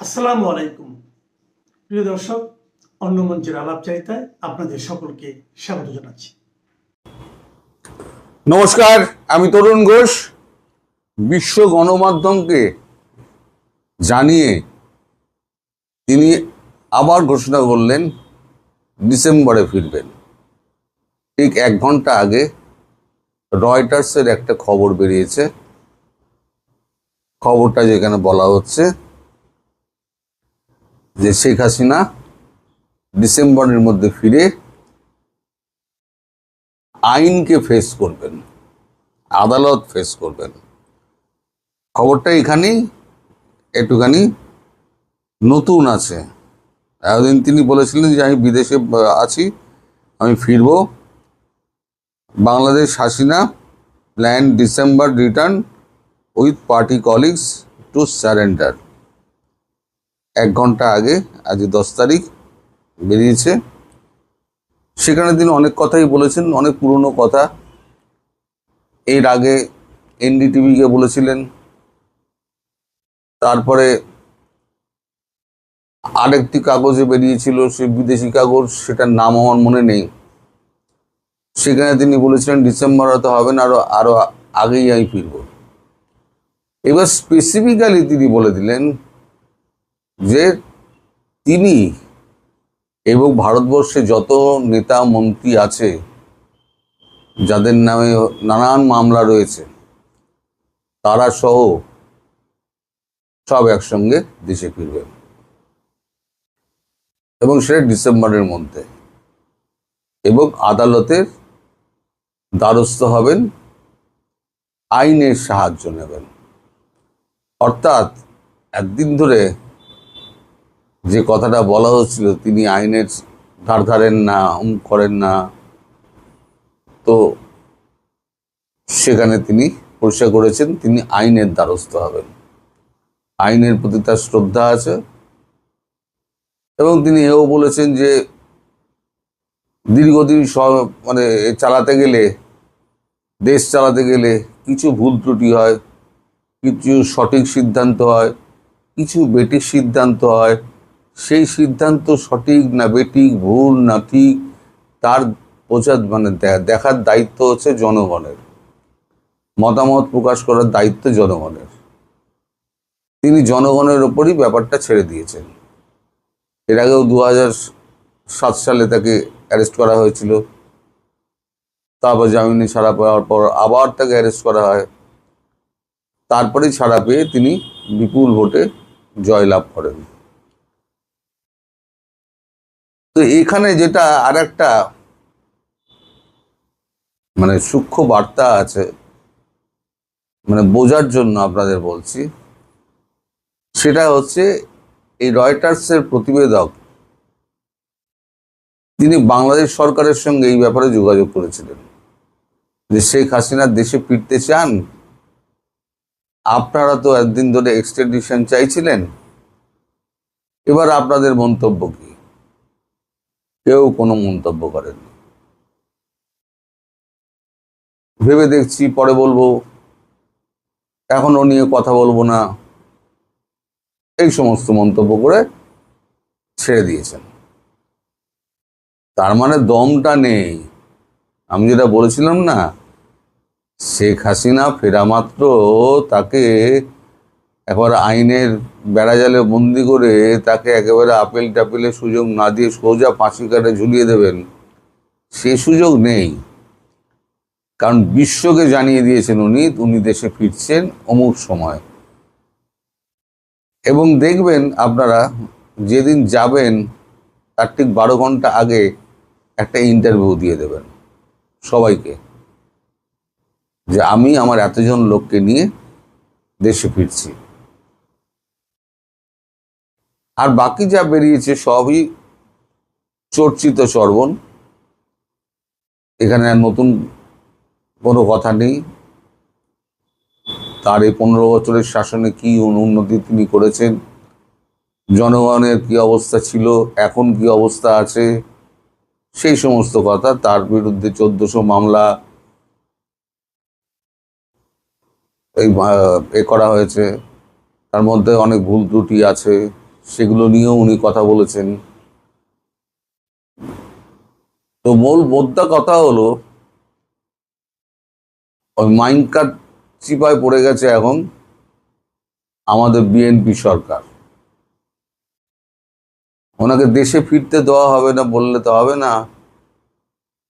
আসসালামু আলাইকুম প্রিয় দর্শক, অন্য মঞ্চের আলাপচারিতায় আপনাদের সকলকে স্বাগত জানাচ্ছি। নমস্কার, আমি তরুণ ঘোষ। বিশ্ব গণমাধ্যমকে জানিয়ে তিনি আবার ঘোষণা করলেন ডিসেম্বরে ফিরবেন। ঠিক 1 ঘন্টা আগে রয়টার্সের একটা খবর বেরিয়েছে। খবরটা যেখানে বলা হচ্ছে যে শেখ হাসিনা ডিসেম্বরের মধ্যে ফিরে আইনকে ফেস করবেন, আদালত ফেস করবেন। খবরটা এখানেই একটুখানি নতুন আছে। এতদিন তিনি বলেছিলেন যে আমি বিদেশে আছি, আমি ফিরব। Bangladesh Hasina plan December return with party colleagues to surrender. 1 ঘন্টা আগে, আজ 10 তারিখ বেরিয়েছে। সেখানে তিনি অনেক কথাই বলেছেন, অনেক পুরনো কথা। এর আগে এনডিটিভিকে বলেছিলেন, তারপরে আরেকটি কাগজে বেরিয়েছিল, সে বিদেশি কাগজ, সেটার নাম আমার মনে নেই। সেখানে তিনি বলেছিলেন ডিসেম্বর হয়তো হবে না, আরো আগেই আমি ফিরব। এবার স্পেসিফিক্যালি তিনি বলে দিলেন যে তিনি এবং ভারতবর্ষে যত নেতা মন্ত্রী আছে যাদের নামে নানান মামলা রয়েছে, তারা সহ সব একসঙ্গে দেশে ফিরবেন এবং সেটা ডিসেম্বরের মধ্যে, এবং আদালতের দ্বারস্থ হবেন, আইনের সাহায্য নেবেন। অর্থাৎ একদিন ধরে যে কথাটা বলা হচ্ছিল তিনি আইনের ধার ধারেন না, করেন না, তো সেখানে তিনি পরিষ্কার করেছেন তিনি আইনের দ্বারস্থ হবেন। আইনের প্রতি তার শ্রদ্ধা আছে এবং তিনি এও বলেছেন যে দীর্ঘদিন চালাতে গেলে, দেশ চালাতে গেলে কিছু ভুল ত্রুটি হয়, কিছু সঠিক সিদ্ধান্ত হয়, কিছু বেঠিক সিদ্ধান্ত হয়। সেই সিদ্ধান্ত সঠিক না বেঠিক, ভুল না ঠিক, তার দেখার দায়িত্ব হচ্ছে জনগণের, মতামত প্রকাশ করার দায়িত্ব জনগণের। তিনি জনগণের ওপরই ব্যাপারটা ছেড়ে দিয়েছেন। এর আগেও 2007 সালে তাকে অ্যারেস্ট করা হয়েছিল, তারপর জামিনে ছাড়া পাওয়ার পর আবার তাকে অ্যারেস্ট করা হয়। তারপরেই ছাড়া পেয়ে তিনি বিপুল ভোটে জয়লাভ করেন। তো এখানে যেটা আর একটা সূক্ষ্ম বার্তা আছে, বোঝার জন্য আপনাদের বলছি, সেটা হচ্ছে এই রয়টার্সের প্রতিবেদক তিনি বাংলাদেশ সরকারের সঙ্গে এই ব্যাপারে যোগাযোগ করেছিলেন যে শেখ হাসিনা দেশে ফিরতে চান, আপনারা তো একদিন ধরে এক্সট্রাডিশন চাইছিলেন, এবার আপনাদের মন্তব্য কি? কেউ কোনো মন্তব্য করেননি। ভেবে দেখছি, পরে বলবো, এখনো নিয়ে কথা বলবো না, এই সমস্ত মন্তব্য করে ছেড়ে দিয়েছেন। তার মানে দমটা নেই। আমি যেটা বলেছিলাম না, শেখ হাসিনা ফেরা মাত্র তাকে একবার আইনের বেড়াজালে বন্দি করে তাকে একেবারে আপেল টাপেলের সুযোগ না দিয়ে সোজা ফাঁসি কাটে ঝুলিয়ে দেবেন, সে সুযোগ নেই। কারণ বিশ্বকে জানিয়ে দিয়েছেন উনি দেশে ফিরছেন অমুক সময়। এবং দেখবেন আপনারা যেদিন যাবেন তার ঠিক 12 ঘন্টা আগে একটা ইন্টারভিউ দিয়ে দেবেন সবাইকে, যে আমি আমার এতজন লোককে নিয়ে দেশে ফিরছি। আর বাকি যা বেরিয়েছে সবই চর্চিত চর্বণ, এখানে আর নতুন কোনো কথা নেই। তার এই 15 বছরের শাসনে কি উন্নতি তিনি করেছেন, জনগণের কি অবস্থা ছিল, এখন কি অবস্থা আছে, সেই সমস্ত কথা। তার বিরুদ্ধে 1400 মামলা করা হয়েছে, তার মধ্যে অনেক ভুল ত্রুটি আছে, সেগুলো নিয়েও উনি কথা বলেছেন। তো মূল মোদ্দা কথা হলো, ওই মাইনকাট চিপায় পড়ে গেছে এখন আমাদের বিএনপি সরকার। ওনাকে দেশে ফিরতে দেওয়া হবে না বললে তো হবে না,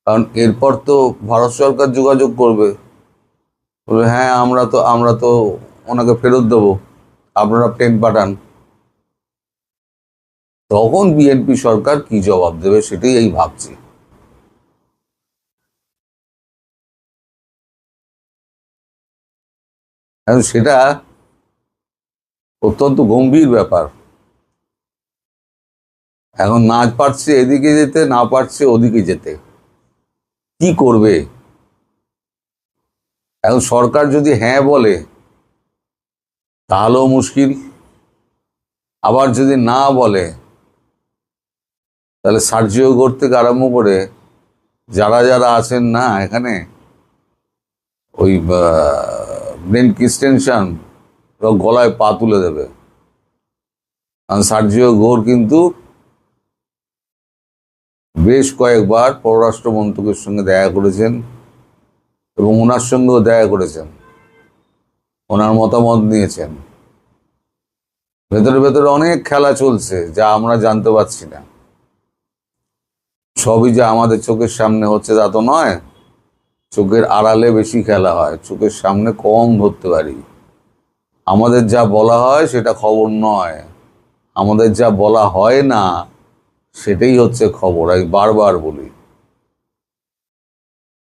কারণ এরপর তো ভারত সরকার যোগাযোগ করবে, বলবে হ্যাঁ আমরা তো ওনাকে ফেরত দেবো, আপনারা প্লেন পাঠান। তখন বিএনপি সরকার কি জবাব দেবে সেটাই এই ভাবছি। কারণ সেটা অত্যন্ত গম্ভীর ব্যাপার। এখন না পারছে এদিকে যেতে, না পারছে ওদিকে যেতে, কি করবে? এখন সরকার যদি হ্যাঁ বলে তাহলেও মুশকিল, আবার যদি না বলে তাহলে সার্জিও গোর থেকে আরম্ভ করে যারা যারা আছেন না এখানে, ওই ব্রেন ক্রিস্টেনশন গলায় পা তুলে দেবে। কারণ সার্জিও গোর কিন্তু বেশ কয়েকবার পররাষ্ট্রমন্ত্রকের সঙ্গে দেখা করেছেন এবং ওনার সঙ্গেও দেখা করেছেন, ওনার মতামত নিয়েছেন। ভেতরে ভেতরে অনেক খেলা চলছে যা আমরা জানতে পারছি না। সবই যে আমাদের চোখের সামনে হচ্ছে তা তো নয়, চোখের আড়ালে বেশি খেলা হয়, চোখের সামনে কম ধরতে পারি। আমাদের যা বলা হয় সেটা খবর নয়, আমাদের যা বলা হয় না সেটাই হচ্ছে খবর, আমি বারবার বলি।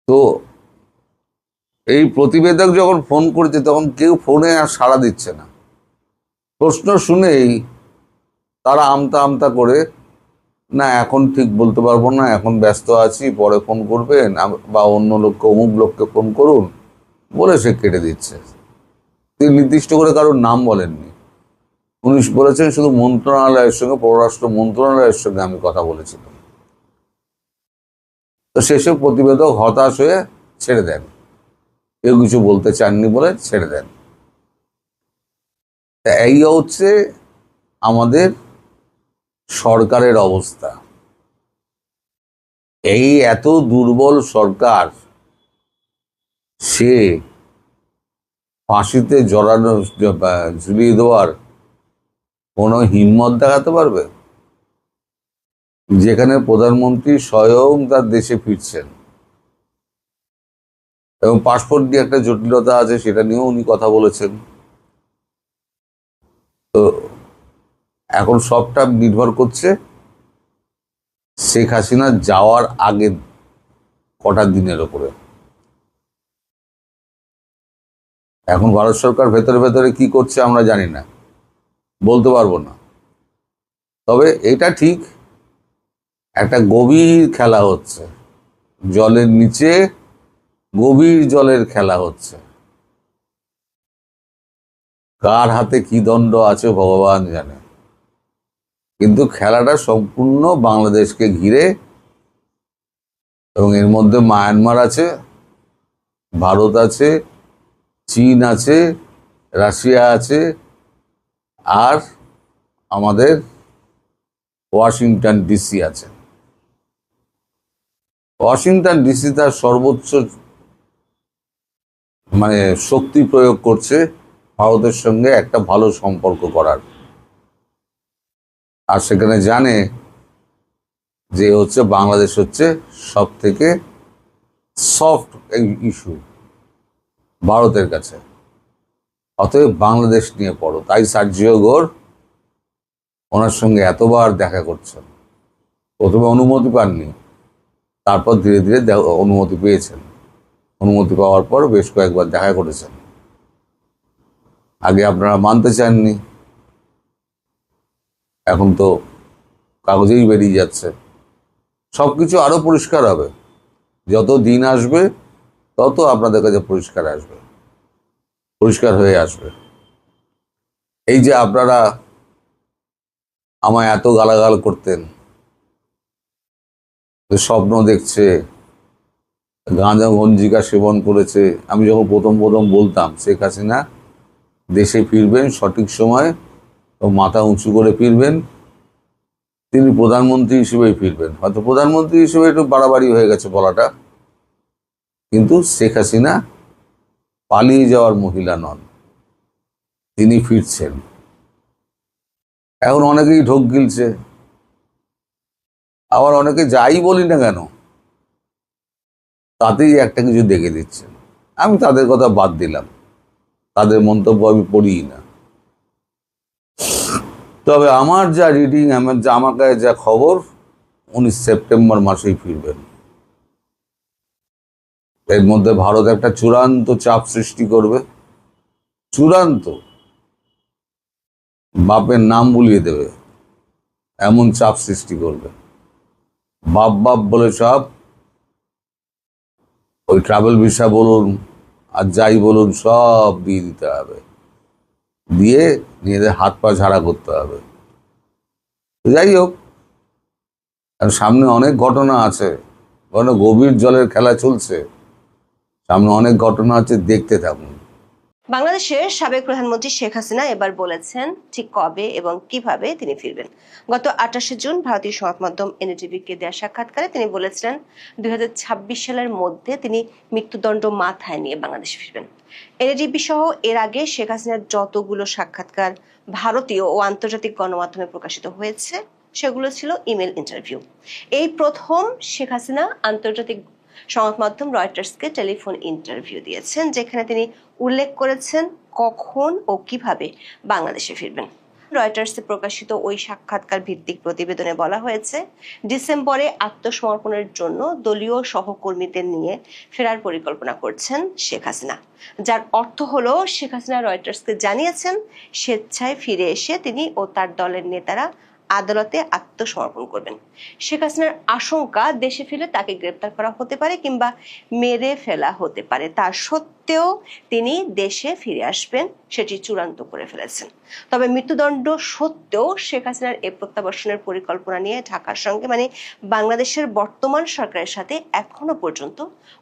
তো এই প্রতিবেদক যখন ফোন করেছে তখন কেউ ফোনে আর সাড়া দিচ্ছে না। প্রশ্ন শুনেই তারা আমতা আমতা করে, না এখন ঠিক বলতে পারবো না, এখন ব্যস্ত আছি, পরে ফোন করবেন, বা অন্য লোককে অমুক লোককে ফোন করুন বলে সে কেটে দিচ্ছে। তিনি নির্দিষ্ট করে কারোর নাম বলেননি, উনি বলেছেন শুধু মন্ত্রণালয়ের সঙ্গে, পররাষ্ট্র মন্ত্রণালয়ের সঙ্গে আমি কথা বলেছিলাম। তো শেষে প্রতিবেদক হতাশ হয়ে ছেড়ে দেন, কেউ কিছু বলতে চাননি বলে ছেড়ে দেন। এই হচ্ছে আমাদের সরকারের অবস্থা। এই এত দুর্বল সরকার, সে ফাঁসিতে জড়ানো ঝুলিয়ে দেওয়ার কোনো হিম্মত দেখাতে পারবে? যেখানে প্রধানমন্ত্রী স্বয়ং তার দেশে ফিরছেন এবং পাসপোর্ট নিয়ে একটা জটিলতা আছে, সেটা নিয়েও উনি কথা বলেছেন। তো এখন সবটা নির্ভর করছে শেখ হাসিনা যাওয়ার আগে কটা দিনের ওপরে। এখন ভারত সরকার ভেতরে ভেতরে কি করছে আমরা জানি না, বলতে পারবো না। তবে এটা ঠিক, একটা গভীর খেলা হচ্ছে, জলের নিচে গভীর জলের খেলা হচ্ছে। কার হাতে কি দণ্ড আছে ভগবান জানে, কিন্তু খেলাটা সম্পূর্ণ বাংলাদেশকে ঘিরে, এবং এর মধ্যে মায়ানমার আছে, ভারত আছে, চীন আছে, রাশিয়া আছে, আর আমাদের ওয়াশিংটন ডিসি আছে। ওয়াশিংটন ডিসি তার সর্বোচ্চ শক্তি প্রয়োগ করছে ভারতের সঙ্গে একটা ভালো সম্পর্ক করার, আর সেখানে জানে যে হচ্ছে বাংলাদেশ হচ্ছে সব থেকে সফট ইস্যু ভারতের কাছে, অতএব বাংলাদেশ নিয়ে পড়ো। তাই সার্জিও গোর ওনার সঙ্গে এতবার দেখা করছেন। প্রথমে অনুমতি পাননি, তারপর ধীরে ধীরে অনুমতি পেয়েছেন। অনুমতি পাওয়ার পর বেশ কয়েকবার দেখা করেছেন। আগে আপনারা মানতে চাননি, এখন তো কাগজেই বেরিয়ে যাচ্ছে। সবকিছু আরো পরিষ্কার হবে, যত দিন আসবে তত আপনাদের কাছে পরিষ্কার হয়ে আসবে। এই যে আপনারা আমায় এত গালাগাল করতেন, স্বপ্ন দেখছে, গাঁজা গঞ্জিকা সেবন করেছে, আমি যখন প্রথম বলতাম শেখ হাসিনা দেশে ফিরবেন সঠিক সময়, ও মাথা উঁচু করে ফিরবেন, তিনি প্রধানমন্ত্রী হিসেবেই ফিরবেন। হয়তো প্রধানমন্ত্রী হিসেবে একটু বাড়াবাড়ি হয়ে গেছে বলাটা, কিন্তু শেখ হাসিনা পালিয়ে যাওয়ার মহিলা নন, তিনি ফিরছেন। এখন অনেকেই ঢোক গিলছে, আবার অনেকে যাই বলি না কেন তাতেই একটা কিছু দেখে দিচ্ছেন। আমি তাদের কথা বাদ দিলাম, তাদের মন্তব্য আমি পড়িই না। তবে আমার যা রিডিং, আমার কাছে যা খবর, 19 সেপ্টেম্বর মাসেই ফিরবেন। এর মধ্যে ভারত একটা চূড়ান্ত চাপ সৃষ্টি করবে, চূড়ান্ত, বাপের নাম ভুলিয়ে দেবে এমন চাপ সৃষ্টি করবে। বাপ বাপ বলে সব, ওই ট্রাভেল ভিসা বলুন আর যাই বলুন সব দিয়ে দিতে হবে, দিয়ে নিজেদের হাত পা ঝাড়া করতে হবে। যাই হোক, আর সামনে অনেক ঘটনা আছে, কারণ গভীর জলের খেলা চলছে, সামনে অনেক ঘটনা আছে, দেখতে থাকুন। বাংলাদেশের সাবেক প্রধানমন্ত্রী শেখ হাসিনা এবার বলেছেন ঠিক কবে এবং কিভাবে তিনি ফিরবেন। গত 28 জুন ভারতীয় সংবাদ মাধ্যম এনডিটিভিকে দেওয়া সাক্ষাৎকারে তিনি বলেছিলেন 2026 সালের মধ্যে তিনি মৃত্যুদণ্ড মাথায় নিয়ে বাংলাদেশে ফিরবেন। এনডিটিভি সহ এর আগে শেখ হাসিনার যতগুলো সাক্ষাৎকার ভারতীয় ও আন্তর্জাতিক গণমাধ্যমে প্রকাশিত হয়েছে সেগুলো ছিল ইমেল ইন্টারভিউ। এই প্রথম শেখ হাসিনা আন্তর্জাতিক সংবাদ মাধ্যম রয়টার্সকে টেলিফোন ইন্টারভিউ দিয়েছেন, যেখানে তিনি উল্লেখ করেছেন কখন ও কিভাবে বাংলাদেশে ফিরবেন। রয়টার্সে প্রকাশিত ওই সাক্ষাৎকার ভিত্তিক প্রতিবেদনে বলা হয়েছে, ডিসেম্বরে আত্মসমর্পণের জন্য দলীয় সহকর্মীদের নিয়ে ফেরার পরিকল্পনা করছেন শেখ হাসিনা, যার অর্থ হলো শেখ হাসিনা রয়টার্সকে জানিয়েছেন স্বেচ্ছায় ফিরে এসে তিনি ও তার দলের নেতারা আদালতে আত্মসমর্পণ করবেন। শেখ হাসিনার আশঙ্কা দেশে ফিরে তাকে গ্রেপ্তার করা হতে পারে কিংবা মেরে ফেলা হতে পারে, তা সত্ত্বেও তিনি দেশে ফিরে আসবেন সেটি চূড়ান্ত করে ফেলেছেন। তবে মৃত্যুদণ্ড সত্ত্বেও শেখ হাসিনার এই প্রত্যাবর্তনের পরিকল্পনা নিয়ে ঢাকার সঙ্গে বাংলাদেশের বর্তমান সরকারের সাথে এখনো পর্যন্ত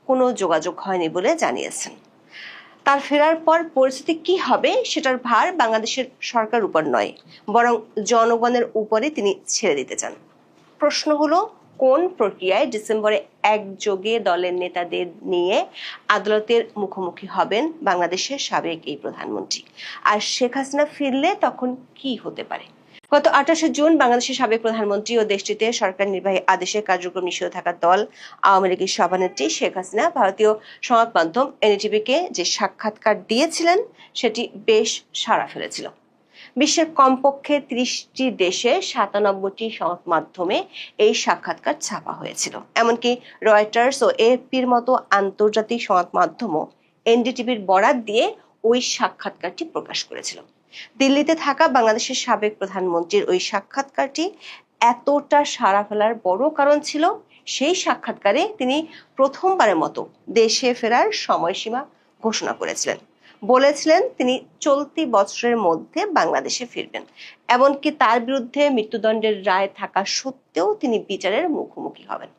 কোনো যোগাযোগ হয়নি বলে জানিয়েছেন। তার ফেরার পর পরিস্থিতি কি হবে সেটার ভার বাংলাদেশের সরকার উপর নয়, বরং জনগণের উপরে তিনি ছেড়ে দিতে চান। প্রশ্ন হলো, কোন প্রক্রিয়ায় ডিসেম্বরে একযোগে দলের নেতাদের নিয়ে আদালতের মুখোমুখি হবেন বাংলাদেশের সাবেক এই প্রধানমন্ত্রী, আর শেখ হাসিনা ফিরলে তখন কি হতে পারে? গত 28 জুন বাংলাদেশের সাবেক প্রধানমন্ত্রী ও দেশটিতে সরকার নির্বাহী আদেশের কার্যক্রম নিষিদ্ধ থাকা দল আওয়ামী লীগের সভানেত্রী শেখ হাসিনা ভারতীয় সংবাদ মাধ্যম এনডিটিভিকে যে সাক্ষাৎকার দিয়েছিলেন সেটি বেশ সাড়া ফেলেছিল। বিশ্বের কমপক্ষে 30টি দেশে 97টি সংবাদ মাধ্যমে এই সাক্ষাৎকার ছাপা হয়েছিল। এমনকি রয়টার্স ও এএফপির মতো আন্তর্জাতিক সংবাদ মাধ্যমও এনডিটিভির বরাত দিয়ে ওই সাক্ষাৎকারটি প্রকাশ করেছিল। দিল্লিতে থাকা বাংলাদেশের সাবেক প্রধানমন্ত্রীর ওই সাক্ষাৎকারটি এতটা সাড়া ফেলার বড় কারণ ছিল সেই সাক্ষাৎকারে তিনি প্রথমবারের মতো দেশে ফেরার সময়সীমা ঘোষণা করেছিলেন। বলেছিলেন তিনি চলতি বছরের মধ্যে বাংলাদেশে ফিরবেন, এমনকি তার বিরুদ্ধে মৃত্যুদণ্ডের রায় থাকা সত্ত্বেও তিনি বিচারের মুখোমুখি হবেন।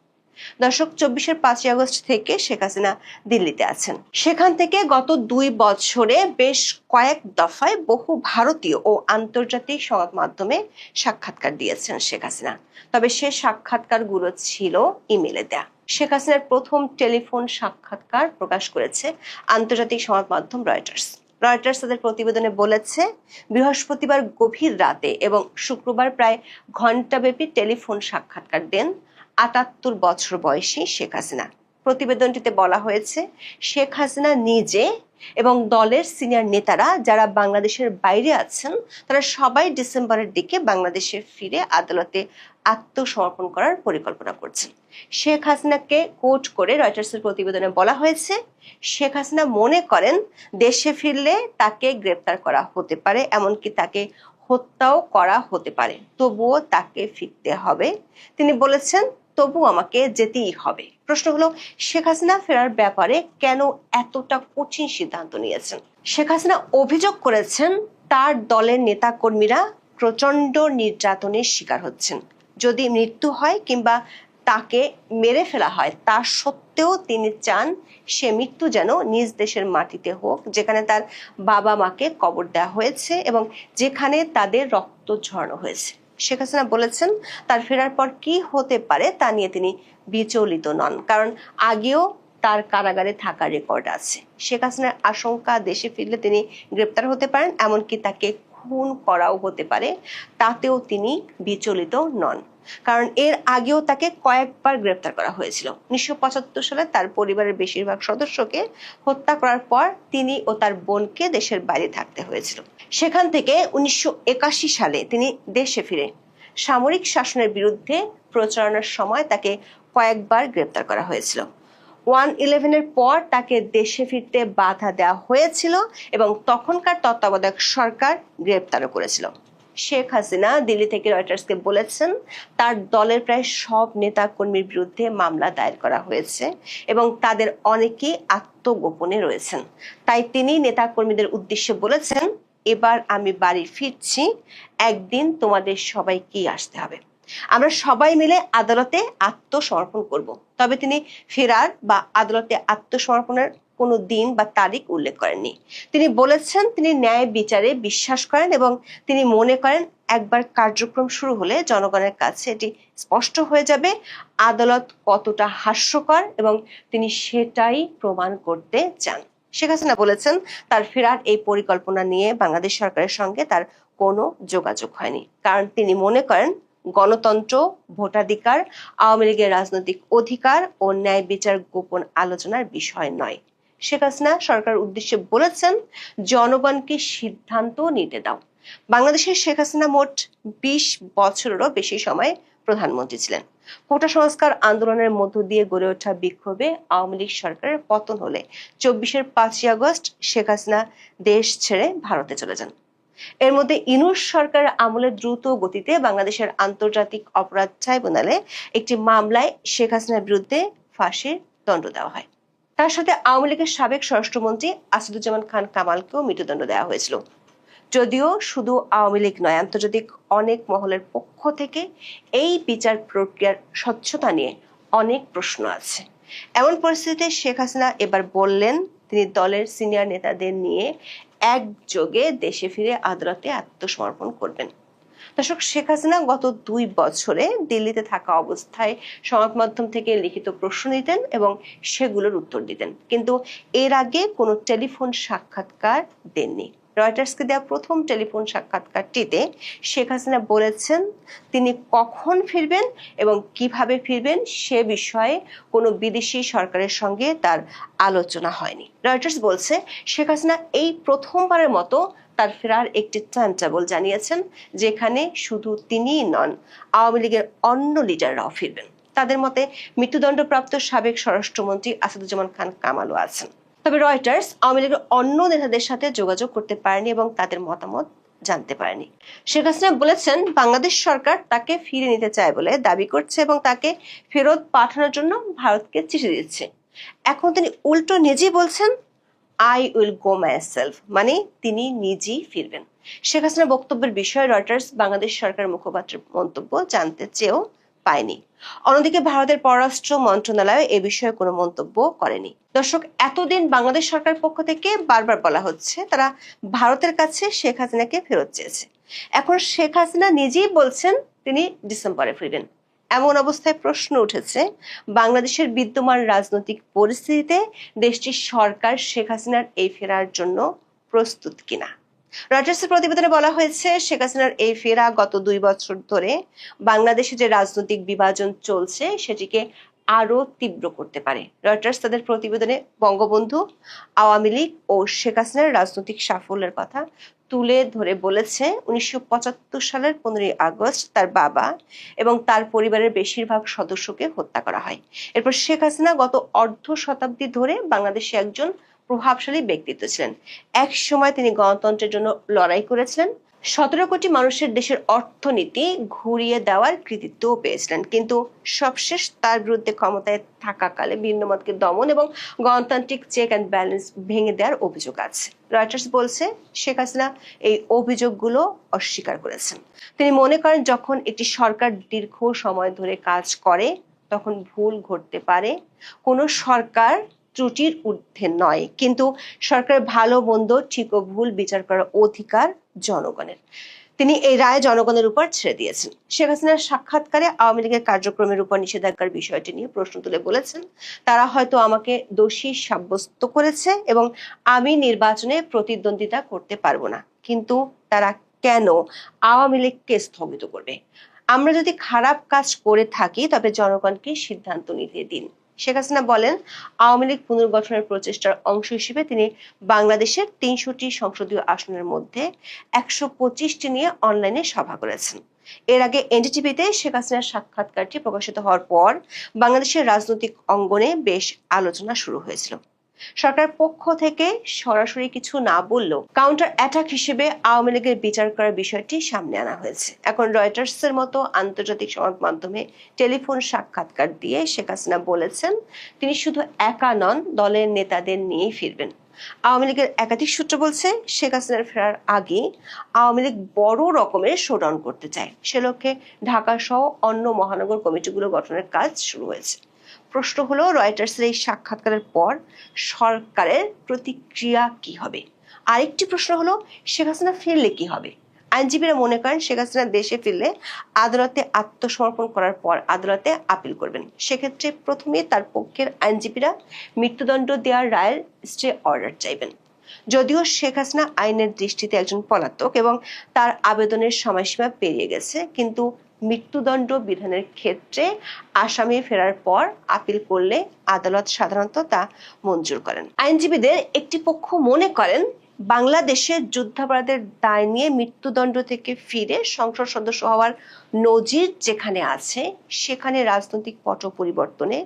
দর্শক, 24 5 আগস্ট থেকে শেখ হাসিনা দিল্লিতে আছেন। সেখান থেকে গত 2 বছরে বেশ কয়েক দফায় বহু ভারতীয় ও আন্তর্জাতিক সংবাদ মাধ্যমে সাক্ষাৎকার দিয়েছেন শেখ হাসিনা। তবে সে সাক্ষাৎকারগুলো ছিল ইমেলে দেয়া। শেখ হাসিনার প্রথম টেলিফোন সাক্ষাৎকার প্রকাশ করেছে আন্তর্জাতিক সংবাদ মাধ্যম রয়টার্স তাদের প্রতিবেদনে বলেছে, বৃহস্পতিবার গভীর রাতে এবং শুক্রবার প্রায় ঘণ্টাব্যাপী টেলিফোন সাক্ষাৎকার দেন 78 বছর বয়সী শেখ হাসিনা। প্রতিবেদনটিতে বলা হয়েছে, শেখ হাসিনা নিজে এবং দলের সিনিয়র নেতারা যারা বাংলাদেশের বাইরে আছেন তারা সবাই ডিসেম্বরের দিকে বাংলাদেশে ফিরে আদালতে আত্মসমর্পণ করার পরিকল্পনা করছেন। শেখ হাসিনাকে কোট করে রয়টার্সের প্রতিবেদনে বলা হয়েছে, শেখ হাসিনা মনে করেন দেশে ফিরলে তাকে গ্রেপ্তার করা হতে পারে, এমনকি তাকে হত্যাও করা হতে পারে, তবুও তাকে ফিরতে হবে। তিনি বলেছেন, তবু আমাকে যেতেই হবে। প্রশ্ন হলো, শেখ হাসিনা ফেরার ব্যাপারে কেন এতটা কঠিন সিদ্ধান্ত নিয়েছেন? শেখ হাসিনা অভিযোগ করেছেন তার দলের নেতাকর্মীরা প্রচন্ড নির্যাতনের শিকার হচ্ছেন। যদি মৃত্যু হয় কিংবা তাকে মেরে ফেলা হয় তা সত্ত্বেও তিনি চান সে মৃত্যু যেন নিজ দেশের মাটিতে হোক, যেখানে তার বাবা মাকে কবর দেওয়া হয়েছে এবং যেখানে তাদের রক্ত ঝরানো হয়েছে। শেখ হাসিনা বলেছেন তার ফেরার পর কি হতে পারে তা নিয়ে তিনি বিচলিত নন, কারণ আগেও তার কারাগারে থাকার রেকর্ড আছে। শেখ হাসিনার আশঙ্কা দেশে ফিরলে তিনি গ্রেপ্তার হতে পারেন, এমনকি তাকে খুন করাও হতে পারে, তাতেও তিনি বিচলিত নন, কারণ এর আগেও তাকে কয়েকবার গ্রেপ্তার করা হয়েছিল। 1975 সালে তার পরিবারের বেশিরভাগ সদস্যকে হত্যা করার পর তিনি ও তার বোনকে দেশের বাইরে থাকতে হয়েছিল। সেখান থেকে 1981 সালে তিনি দেশে ফিরে সামরিক শাসনের বিরুদ্ধে প্রচারণার সময় তাকে কয়েকবার গ্রেপ্তার করা হয়েছিল। 1/11-এর পর তাকে দেশে ফিরতে বাধা দেওয়া হয়েছিল এবং তখনকার তত্ত্বাবধায়ক সরকার গ্রেপ্তারও করেছিল। শেখ হাসিনা দিল্লি থেকে রয়টার্সকে বলেছেন তার দলের প্রায় সব নেতা কর্মীর বিরুদ্ধে মামলা দায়ের করা হয়েছে এবং তাদের অনেকেই আত্মগোপনে রয়েছেন। তাই তিনি নেতা কর্মীদের উদ্দেশ্যে বলেছেন, এবার আমি বাড়ি ফিরছি, একদিন তোমাদের সবাইকেই আসতে হবে, আমরা সবাই মিলে আদালতে আত্মসমর্পণ করব। তবে তিনি ফেরার বা আদালতে আত্মসমর্পণের কোনো দিন বা তারিখ উল্লেখ করেননি। তিনি বলেছেন তিনি ন্যায় বিচারে বিশ্বাস করেন এবং তিনি মনে করেন একবার কার্যক্রম শুরু হলে জনগণের কাছে এটি স্পষ্ট হয়ে যাবে আদালত কতটা হাস্যকর এবং তিনি সেটাই প্রমাণ করতে চান। শেখ হাসিনা বলেছেন তার ফেরার এই পরিকল্পনা নিয়ে বাংলাদেশ সরকারের সঙ্গে তার কোনো যোগাযোগ হয়নি, কারণ তিনি মনে করেন গণতন্ত্র, ভোটাধিকার, আওয়ামী লীগের রাজনৈতিক অধিকার ও ন্যায় বিচার গোপন আলোচনার বিষয় নয়। শেখ হাসিনা সরকারের উদ্দেশ্যে বলেছেন জনগণকে সিদ্ধান্ত নিতে দাও। বাংলাদেশের শেখ হাসিনা মোট 20 বছরেরও বেশি সময় প্রধানমন্ত্রী ছিলেন। কোটা সংস্কার আন্দোলনের মধ্য দিয়ে গড়ে ওঠা বিক্ষোভে আওয়ামী লীগ সরকারের পতন হলে 24-এর 5ই আগস্ট শেখ হাসিনা দেশ ছেড়ে ভারতে চলে যান। এর মধ্যে ইউনূস সরকারের আমলে দ্রুত গতিতে বাংলাদেশের আন্তর্জাতিক অপরাধ ট্রাইব্যুনালে একটি মামলায় শেখ হাসিনার বিরুদ্ধে ফাঁসির দণ্ড দেওয়া হয়। তার সাথে আওয়ামী লীগের সাবেক স্বরাষ্ট্রমন্ত্রী আসাদুজ্জামান খান কামালকেও মৃত্যুদণ্ড দেওয়া হয়েছিল। যদিও শুধু আওয়ামী লীগ নয়, আন্তর্জাতিক অনেক মহলের পক্ষ থেকে এই বিচার প্রক্রিয়ার স্বচ্ছতা নিয়ে অনেক প্রশ্ন আছে। এমন পরিস্থিতিতে শেখ হাসিনা এবার বললেন তিনি দলের সিনিয়র নেতাদের নিয়ে একযোগে দেশে ফিরে আদালতে আত্মসমর্পণ করবেন। দর্শক, শেখ হাসিনা গত 2 বছরে দিল্লিতে থাকা অবস্থায় সংবাদ মাধ্যম থেকে লিখিত প্রশ্ন নিতেন এবং সেগুলোর উত্তর দিতেন, কিন্তু এর আগে কোনো টেলিফোন সাক্ষাৎকার দেননি। রয়টার্সকে দেওয়া প্রথম টেলিফোন সাক্ষাৎকারটিতে শেখ হাসিনা বলেছেন তিনি কখন ফিরবেন এবং কিভাবে ফিরবেন সে বিষয়ে কোনো বিদেশি সরকারের সঙ্গে তার আলোচনা হয়নি। রয়টার্স বলছে শেখ হাসিনা এই প্রথমবারের মতো তার ফেরার একটি টাইম টেবল জানিয়েছেন, যেখানে শুধু তিনিই নন, আওয়ামী লীগের অন্য লিডাররাও ফিরবেন। তাদের মতে মৃত্যুদণ্ডপ্রাপ্ত সাবেক স্বরাষ্ট্রমন্ত্রী আসাদুজ্জামান খান কামালও আছেন। তবে রয়টার্স আওয়ামী লীগের অন্য নেতাদের সাথে যোগাযোগ করতে পারেনি এবং তাদের মতামত জানতে পারেনি। শেখ হাসিনা বলেছেন বাংলাদেশ সরকার তাকে ফিরে নিতে চায় বলে দাবি করছে এবং তাকে ফেরত পাঠানোর জন্য ভারতকে চিঠি দিচ্ছে। এখন তিনি উল্টো নিজেই বলছেন আই উইল গো মাইসেলফ, মানে তিনি নিজেই ফিরবেন। শেখ হাসিনার বক্তব্যের বিষয়ে রয়টার্স বাংলাদেশ সরকারের মুখপাত্রের মন্তব্য জানতে চেয়েও পায়নি। অন্যদিকে ভারতের পররাষ্ট্র মন্ত্রণালয় এ বিষয়ে কোনো মন্তব্য করেনি। দর্শক, এতদিন বাংলাদেশ সরকারের পক্ষ থেকে বারবার বলা হচ্ছে তারা ভারতের কাছে শেখ হাসিনাকে ফেরত চেয়েছে। এখন শেখ হাসিনা নিজেই বলছেন তিনি ডিসেম্বরে ফিরবেন। এমন অবস্থায় প্রশ্ন উঠেছে বাংলাদেশের বিদ্যমান রাজনৈতিক পরিস্থিতিতে দেশটির সরকার শেখ হাসিনার এই ফেরার জন্য প্রস্তুত কিনা। রয়টার্সের প্রতিবেদনে বলা হয়েছে শেখ হাসিনার এই ফেরা গত 2 বছর ধরে বাংলাদেশে যে রাজনৈতিক বিভাজন চলছে সেটিকে আরো তীব্র করতে পারে। রয়টার্স তাদের প্রতিবেদনে বঙ্গবন্ধু, আওয়ামী লীগ ও শেখ হাসিনার রাজনৈতিক সাফল্যের কথা তুলে ধরে বলেছে 1975 সালের 15ই আগস্ট তার বাবা এবং তার পরিবারের বেশিরভাগ সদস্যকে হত্যা করা হয়। এরপর শেখ হাসিনা গত অর্ধ শতাব্দী ধরে বাংলাদেশে একজন প্রভাবশালী ব্যক্তিত্ব ছিলেন। এক সময় তিনি গণতন্ত্রের জন্য লড়াই করেছিলেন, 17 কোটি মানুষের দেশের অর্থনীতি ঘুরিয়ে দেওয়ার কৃতিত্বও পেয়েছিলেন, কিন্তু সবশেষ তার বিরুদ্ধে ক্ষমতায় থাকাকালে ভিন্নমতকে দমন এবং গণতান্ত্রিক চেক অ্যান্ড ব্যালেন্স ভেঙে দেওয়ার অভিযোগ আছে। রয়টার্স বলছে শেখ হাসিনা এই অভিযোগগুলো অস্বীকার করেছেন। তিনি মনে করেন যখন একটি সরকার দীর্ঘ সময় ধরে কাজ করে তখন ভুল ঘটতে পারে, কোনো সরকার ত্রুটির ঊর্ধ্বে নয়, কিন্তু সরকারের ভালো মন্দ ঠিক ও ভুল বিচার করার অধিকার জনগণের। তিনি এই রায় জনগণের উপর ছেড়ে দিয়েছেন। শেখ হাসিনার সাক্ষাৎকারে আওয়ামী লীগের কার্যক্রমের উপর নিষেধাজ্ঞার বিষয়টি নিয়ে প্রশ্ন তুলে বলেছেন, তারা হয়তো আমাকে দোষী সাব্যস্ত করেছে এবং আমি নির্বাচনে প্রতিদ্বন্দ্বিতা করতে পারবো না, কিন্তু তারা কেন আওয়ামী লীগকে স্থগিত করবে? আমরা যদি খারাপ কাজ করে থাকি তবে জনগণকে সিদ্ধান্ত নিতে দিন। শেখ হাসিনা বলেন, আওয়ামী লীগ পুনর্গঠনের প্রচেষ্টার অংশ হিসেবে তিনি বাংলাদেশের ৩০০টি সংসদীয় আসনের মধ্যে ১২৫টি নিয়ে অনলাইনে সভা করেছেন। এর আগে এনডিটিভিতে শেখ হাসিনার সাক্ষাৎকারটি প্রকাশিত হওয়ার পর বাংলাদেশের রাজনৈতিক অঙ্গনে বেশ আলোচনা শুরু হয়েছিল। সরকার পক্ষ থেকে সরাসরি কিছু না বললেও কাউন্টার অ্যাটাক হিসেবে আওয়ামী লীগের বিচার করার বিষয়টি সামনে আনা হয়েছে। এখন রয়টার্সের মতো আন্তর্জাতিক সংবাদ মাধ্যমে টেলিফোন সাক্ষাৎকার দিয়ে শেখ হাসিনা বলেছেন, তিনি শুধু একা নন, দলের নেতাদের নিয়েই ফিরবেন। আওয়ামী লীগের একাধিক সূত্র বলছে, শেখ হাসিনার ফেরার আগে আওয়ামী লীগ বড় রকমের শোডাউন করতে চায়। সে লক্ষ্যে ঢাকা সহ অন্য মহানগর কমিটিগুলো গঠনের কাজ শুরু হয়েছে। প্রশ্ন হলো, রয়টার্সের এই সাক্ষাৎকারের পর সরকারের প্রতিক্রিয়া কি হবে? আরেকটি প্রশ্ন হলো, শেখ হাসিনা ফিরলে কি হবে? আইনজীবীরা মনে করেন, শেখ হাসিনা দেশে ফিরলে আদালতে আত্মসমর্পণ করার পর আদালতে আপিল করবেন। সেক্ষেত্রে প্রথমে তার পক্ষের আইনজীবীরা মৃত্যুদণ্ড দেওয়ার রায়ের স্টে অর্ডার চাইবেন। যদিও শেখ হাসিনা আইনের দৃষ্টিতে একজন পলাতক এবং তার আবেদনের সময়সীমা পেরিয়ে গেছে, কিন্তু মৃত্যুদণ্ড বিধানের ক্ষেত্রে আসামি ফেরার পর আপিল করলে আদালত সাধারণত তা মঞ্জুর করেন। আইনজীবীদের একটি পক্ষ মনে করেন, বাংলাদেশের যুদ্ধাপরাধের দায় নিয়ে মৃত্যুদণ্ড থেকে ফিরে সংসদ সদস্য হওয়ার নজির যেখানে আছে, সেখানে রাজনৈতিক পট পরিবর্তনে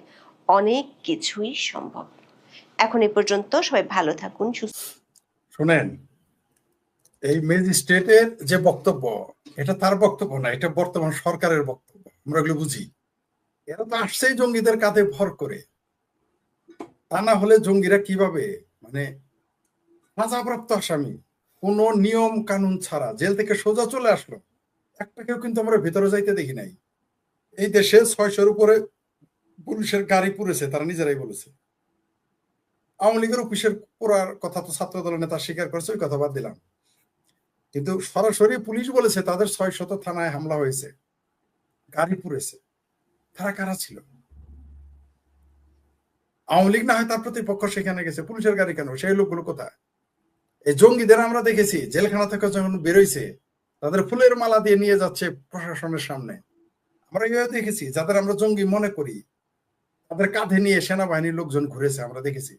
অনেক কিছুই সম্ভব। এখন এ পর্যন্ত, সবাই ভালো থাকুন, সুস্থ। শোনেন, এই ম্যাজিস্ট্রেটের যে বক্তব্য, এটা তার বক্তব্য না, এটা বর্তমান সরকারের বক্তব্য। আমরা এগুলো বুঝি। এরা তো আসছেই জঙ্গিদের কাঁধে ভর করে। তা না হলে জঙ্গিরা কিভাবে, মানে সাজাপ্রাপ্ত আসামি, কোন নিয়ম কানুন ছাড়া জেল থেকে সোজা চলে আসলো? একটাকেও কিন্তু আমরা ভেতরে যাইতে দেখি নাই। এই দেশে ৬০০-র উপরে পুলিশের গাড়ি পুড়েছে, তারা নিজেরাই বলেছে। আওয়ামী লীগের অফিসের পুরার কথা তো ছাত্র দলের নেতা স্বীকার করেছে, ওই কথা বাদ দিলাম। কিন্তু সরাসরি পুলিশ বলেছে তাদের ৬০০ থানায় হামলা হয়েছে, গাড়ি পুড়েছে। তারা কারা ছিল? আওয়ামী লীগ না হয় তার প্রতিপক্ষ সেখানে গেছে, পুলিশের গাড়ি কেন? সেই লোকগুলো কোথায়? এই জঙ্গিদের আমরা দেখেছি জেলখানা থেকে যখন বেরোইছে, তাদের ফুলের মালা দিয়ে নিয়ে যাচ্ছে প্রশাসনের সামনে। আমরা এভাবে দেখেছি, যাদের আমরা জঙ্গি মনে করি তাদের কাঁধে নিয়ে সেনাবাহিনীর লোকজন ঘুরেছে, আমরা দেখেছি।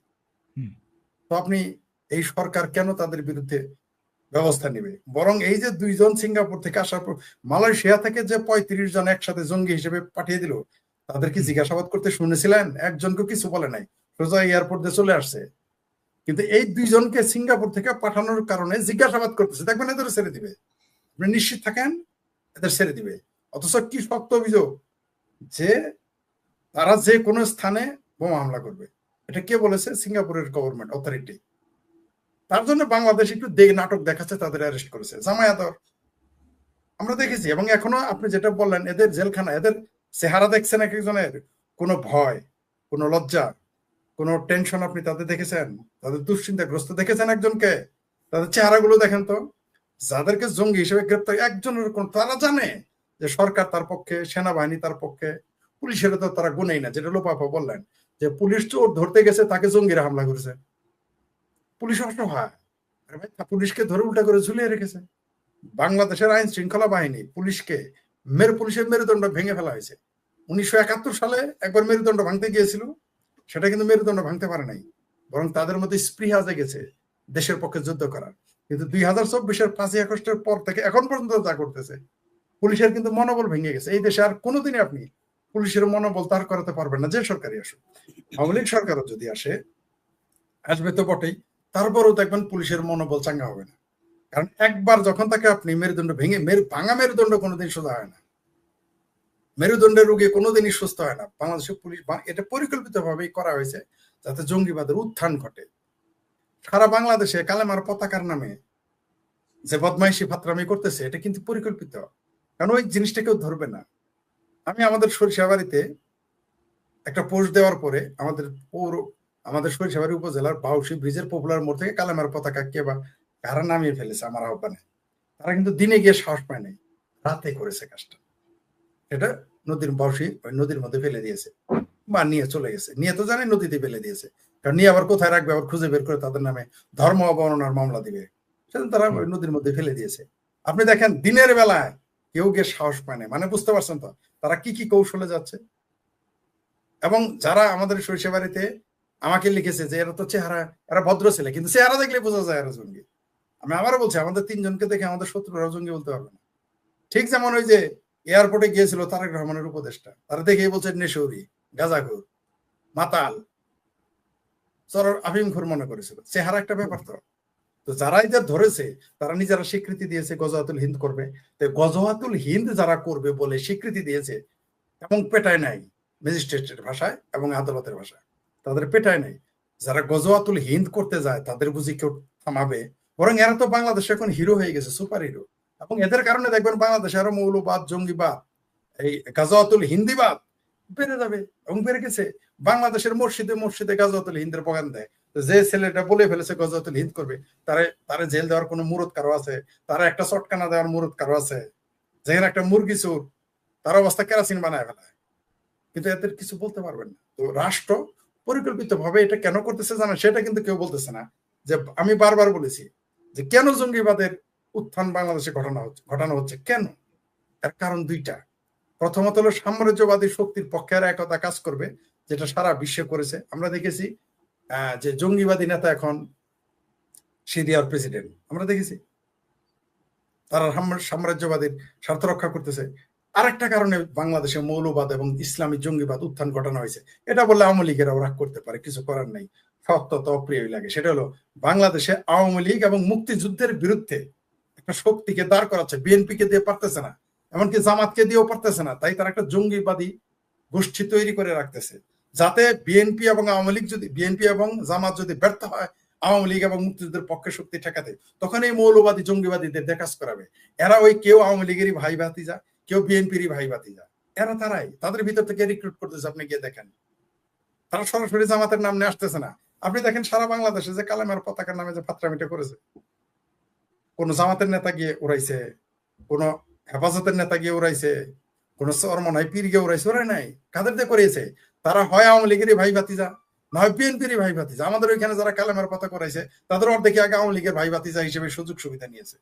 তো আপনি এই সরকার কেন তাদের বিরুদ্ধে ব্যবস্থা নেবে? বরং এই যে 2 জন সিঙ্গাপুর থেকে আসার পর মালয়েশিয়া থেকে যে 35 জন একসাথে জঙ্গি হিসেবে পাঠিয়ে দিল, তাদেরকে জিজ্ঞাসাবাদ করতে শুনেছিলেন? একজনকে কিছু বলে নাই, সোজা এয়ারপোর্ট দিয়ে চলে আসছে। কিন্তু এই 2 জনকে সিঙ্গাপুর থেকে পাঠানোর কারণে জিজ্ঞাসাবাদ করতেছে, দেখবেন এদের ছেড়ে দিবে, আপনি নিশ্চিত থাকেন এদের ছেড়ে দিবে। অথচ কি শক্ত অভিযোগ যে তারা যে কোনো স্থানে বোমা হামলা করবে। এটা কে বলেছে? সিঙ্গাপুরের গভর্নমেন্ট অথরিটি। তার জন্য বাংলাদেশ একটু নাটক দেখাচ্ছে, তাদের অ্যারেস্ট করেছে। জামায়াতর আমরা দেখেছি। এবং এখনো আপনি যেটা বললেন, এদের জেলখানা, এদের চেহারা দেখছেন এক একজনের, কোনো ভয়, কোনো লজ্জা, কোনো টেনশন আপনি তাদের দেখেছেন? তাদের দুশ্চিন্তাগ্রস্ত দেখেছেন একজনকে? তাদের চেহারাগুলো দেখেন তো। যাদেরকে জঙ্গি হিসেবে গ্রেপ্তার, একজনের কোন, তারা জানে যে সরকার তার পক্ষে, সেনাবাহিনী তার পক্ষে, পুলিশের তো তারা গুনেই না। যেটা লোপাপা বললেন যে পুলিশ চোর ধরতে গেছে, তাকে জঙ্গিরা হামলা করেছে। পুলিশ অসহায়, পুলিশকে ধরে উল্টা করে ঝুলিয়ে রেখেছে। বাংলাদেশের আইন শৃঙ্খলা বাহিনী পুলিশকে পুলিশের মেরুদণ্ড ভেঙে ফেলা হয়েছে। 1971 সালে একবার মেরুদণ্ড ভাঙতে গিয়েছিল, সেটা কিন্তু মেরুদণ্ড ভাঙতে পারে নাই, বরং তাদের মধ্যে স্পৃহা জেগেছে দেশের পক্ষে যুদ্ধ করার। কিন্তু 2024-এর 5ই আগস্টের পর থেকে এখন পর্যন্ত যা করতেছে, পুলিশের কিন্তু মনোবল ভেঙে গেছে। এই দেশে আর কোনোদিনই আপনি পুলিশের মনোবল তার করাতে পারবেন না, যে সরকারই আসুক। আওয়ামী লীগ সরকারও যদি আসবে তো বটেই, তারপরেও দেখবেন পুলিশের মনোবল চাঙ্গা হবে না। কারণ একবার যখন তাকে আপনি মেরুদণ্ড ভেঙে, ভাঙা মেরুদণ্ড কোনোদিন সোজা হয় না, মেরুদণ্ডের রোগী কোনোদিনই সুস্থ হয় না। বাংলাদেশের পুলিশ এটা পরিকল্পিতভাবেই করা হয়েছে যাতে জঙ্গিবাদের উত্থান ঘটে। সারা বাংলাদেশে কালেমার পতাকার নামে যে বদমাইশি ফাত্রামি করতেছে, এটা কিন্তু পরিকল্পিত। কারণ ওই জিনিসটা কেউ ধরবে না। আমি আমাদের সরিষাবাড়িতে একটা পোস্ট দেওয়ার পরে আমাদের সরিষাবাড়ি উপজেলার বাউসী ব্রিজের পপুলার মোড় থেকে কালেমার পতাকা কে বা কারা নামিয়ে ফেলেছে আমার আহ্বানে। তারা কিন্তু দিনে গিয়ে সাহস পায় নাই, রাতে করেছে কাজটা। এটা নদীর বাউসী ওই নদীর মধ্যে ফেলে দিয়েছে বা নিয়ে চলে গেছে, নিয়ে তো জানে নদীতে ফেলে দিয়েছে, কারণ নিয়ে আবার কোথায় রাখবে, আবার খুঁজে বের করে তাদের নামে ধর্ম অবমাননার মামলা দিবে, সেজন্য তারা ওই নদীর মধ্যে ফেলে দিয়েছে। আপনি দেখেন দিনের বেলায় কেউ গিয়ে সাহস পায় না, মানে বুঝতে পারছেন তো তারা কি কি কৌশলে যাচ্ছে। এবং যারা আমাদের সরিষাবাড়িতে আমাকে লিখেছে যে এরা তো চেহারা, এরা ভদ্র ছেলে, কিন্তু চেহারা দেখলে বোঝা যায় এরা জঙ্গি। আমি আবারও বলছি, আমাদের তিনজনকে দেখে আমাদের শত্রুরাও জঙ্গি বলতে পারবে না। ঠিক যেমন ওই যে এয়ারপোর্টে গিয়েছিল তারেক রহমানের উপদেষ্টা, তারা দেখেই বলছে নেশৌরি, গাঁজাখোর, মাতাল, চরর আফিমখোর মনে করেছিল। চেহারা একটা ব্যাপার তো। তো যারা এদের ধরেছে তারা নিজেরা স্বীকৃতি দিয়েছে গজওয়াতুল হিন্দ করবে। তো গজওয়াতুল হিন্দ যারা করবে বলে স্বীকৃতি দিয়েছে এবং পেটায় নাই ম্যাজিস্ট্রেটের ভাষায় এবং আদালতের ভাষায়, তাদের পেটায় নাই। যারা গজওয়াতুল হিন্দ করতে যায় তাদের বুঝি কেউ থামাবে? বরং এরা তো বাংলাদেশে এখন হিরো হয়ে গেছে, সুপার হিরো। এবং এদের কারণে দেখবেন বাংলাদেশে আরো মৌলবাদ, জঙ্গিবাদ, এই গাজওয়াতুল হিন্দিবাদ বেড়ে যাবে এবং বেড়ে গেছে। বাংলাদেশের মসজিদে মসজিদে গাজওয়াতুল হিন্দের বগান দেয়। যে ছেলেটা বলে ফেলেছে গজওয়াতুল হিন্দ করবে, তারে জেল দেওয়ার কোনো মুরত কারো আছে? তারা একটা চটকানা দেওয়ার মুরত কারো আছে? যেখানে একটা মুরগি চোর, তার অবস্থা কেরাসিন বানায় ফেলায়, কিন্তু এদের কিছু বলতে পারবেন না। তো রাষ্ট্র পরিকল্পিত ভাবে এটা কেন করতেছে জানেন? সেটা কিন্তু কেউ বলতেছে না। যে আমি বারবার বলেছি যে কেন জঙ্গিবাদের উত্থান বাংলাদেশে ঘটানো হচ্ছে কেন? এর কারণ দুইটা। প্রথমত হলো সাম্রাজ্যবাদী শক্তির পক্ষে আর একতা কাজ করবে, যেটা সারা বিশ্বে করেছে। আমরা দেখেছি যে জঙ্গিবাদী নেতা এখন সিরিয়ার প্রেসিডেন্ট, আমরা দেখেছি তারা সাম্রাজ্যবাদীর স্বার্থ রক্ষা করতেছে। আরেকটা কারণে বাংলাদেশে মৌলবাদ এবং ইসলামী জঙ্গিবাদ উত্থান ঘটানো হয়েছে। এটা বললে আওয়ামী লীগেরাও রাগ করতে পারে, কিছু করার নেই, সত্য তো অপ্রিয়ই লাগে। সেটা হলো বাংলাদেশে আওয়ামী লীগ এবং মুক্তিযুদ্ধের বিরুদ্ধে একটা শক্তিকে দাঁড় করাচ্ছে, বিএনপি কে দিয়ে পারতেছে না, এমনকি জামাতকে দিয়েও পারতেছে না। তাই তারা একটা জঙ্গিবাদী গোষ্ঠী তৈরি করে রাখতেছে, যাতে বিএনপি এবং আওয়ামী লীগ যদি, বিএনপি এবং জামাত যদি ব্যর্থ হয় আওয়ামী লীগ এবং মুক্তিযুদ্ধের পক্ষে শক্তি ঠেকাতে, তখন এই মৌলবাদী জঙ্গিবাদীদের দেখাস করাবে। এরা ওই কেউ আওয়ামী লীগেরই ভাই ভাতিজা, কেউ বিএনপিরই ভাই ভাতিজা, এরা তারাই তাদের ভিতর থেকে রিক্রুট করতেছে। আপনি গিয়ে দেখেন, তারা সরাসরি জামাতের নাম নিয়ে আসতেছে না। আপনি দেখেন সারা বাংলাদেশে যে কালেমার পতাকার নামে যে ফাত্রামিটা করেছে, কোন জামাতের নেতা গিয়ে উড়াইছে, কোন হেফাজতের নেতা গিয়ে উড়াইছে, কোন চরমনাই পীর গিয়ে উড়াইছে? ওরাই নাই। কাদের দিয়ে করিয়েছে? তারা হয় আওয়ামী লীগেরই ভাই ভাতিজা, না হয় বিএনপিরই ভাই ভাতিজা। আমাদের ওইখানে যারা কালেমার পতাকা করাইছে তাদের অর্ধেকে আগে আওয়ামী লীগের ভাই ভাতিজা হিসেবে সুযোগ সুবিধা নিয়েছে।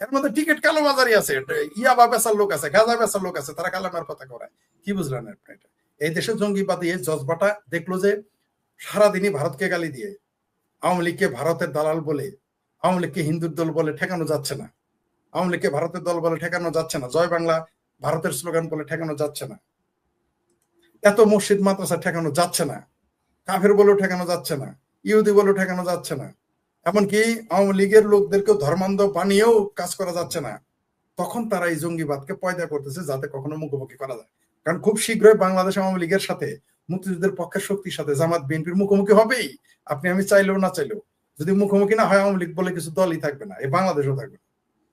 এর মধ্যে টিকিট কালোবাজারি আছে, ইয়াবা বেচার লোক আছে, গাঁজা বেচার লোক আছে, তারা কালেমার পতাকা করায়। কি বুঝলেন আপনি এটা? এই দেশের জঙ্গিবাদী এই জজবাটা দেখলো যে সারাদিনই ভারতকে গালি দিয়ে আওয়ামী লীগকে ভারতের দালাল বলে, আওয়ামী লীগকে হিন্দুর দল বলে ঠেকানো যাচ্ছে না, আওয়ামী লীগকে ভারতের দল বলে ঠেকানো যাচ্ছে না, জয় বাংলা ভারতের স্লোগান বলে ঠেকানো যাচ্ছে না, এত মসজিদ মাদ্রাসা ঠেকানো যাচ্ছে না, কাফের বলেও ঠেকানো যাচ্ছে না, ইহুদি বলেও ঠেকানো যাচ্ছে না, এমনকি আওয়ামী লীগের লোকদেরকেও ধর্মান্ধ বানিয়েও কাজ করা যাচ্ছে না। তখন তারা এই জঙ্গিবাদকে পয়দা করতেছে যাতে কখনো মুখোমুখি করা যায়। কারণ খুব শীঘ্রই বাংলাদেশ আওয়ামী লীগের সাথে, মুক্তিযুদ্ধের পক্ষের শক্তির সাথে জামাত বিএনপির মুখোমুখি হবেই। আপনি আমি চাইলেও না চাইলেও, যদি মুখোমুখি না হয় আওয়ামী লীগ বলে কিছু দলই থাকবে না, এই বাংলাদেশও থাকবে না।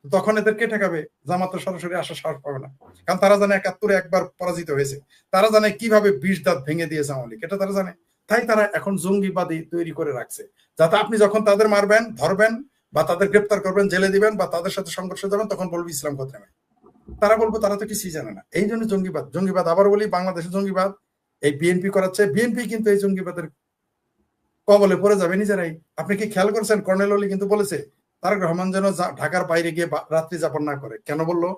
তখন এদের কে ঠেকাবে? জামাত তো সরাসরি আসার সাহস পাবে না, কারণ তারা জানে ৭১ একবার পরাজিত হয়েছে, তারা জানে কিভাবে ২০ দাঁত ভেঙে দিয়েছে আওয়ামী লীগ, এটা তারা জানে। তাই তারা এখন জঙ্গিবাদী তৈরি করে রাখছে, যাতে আপনি যখন তাদের মারবেন, ধরবেন বা তাদের গ্রেপ্তার করবেন, জেলে দিবেন বা তাদের সাথে সংঘর্ষে যাবেন, তখন বলবে ইসলাম কোথায়। তারা বলবো তারা তো কিছুই জানে না। এই জন্য জঙ্গিবাদ আবার বলি, বাংলাদেশের জঙ্গিবাদ এই বিএনপি করাচ্ছে। বিএনপি কিন্তু এই জঙ্গিবাদের কবলে পড়ে যাবে নিজেরাই। আপনি কি খেয়াল করেছেন? কর্নেল অলি কিন্তু বলেছে তারেক রহমান যেন ঢাকার বাইরে গিয়ে রাত্রি যাপন না করে। কেন বললো?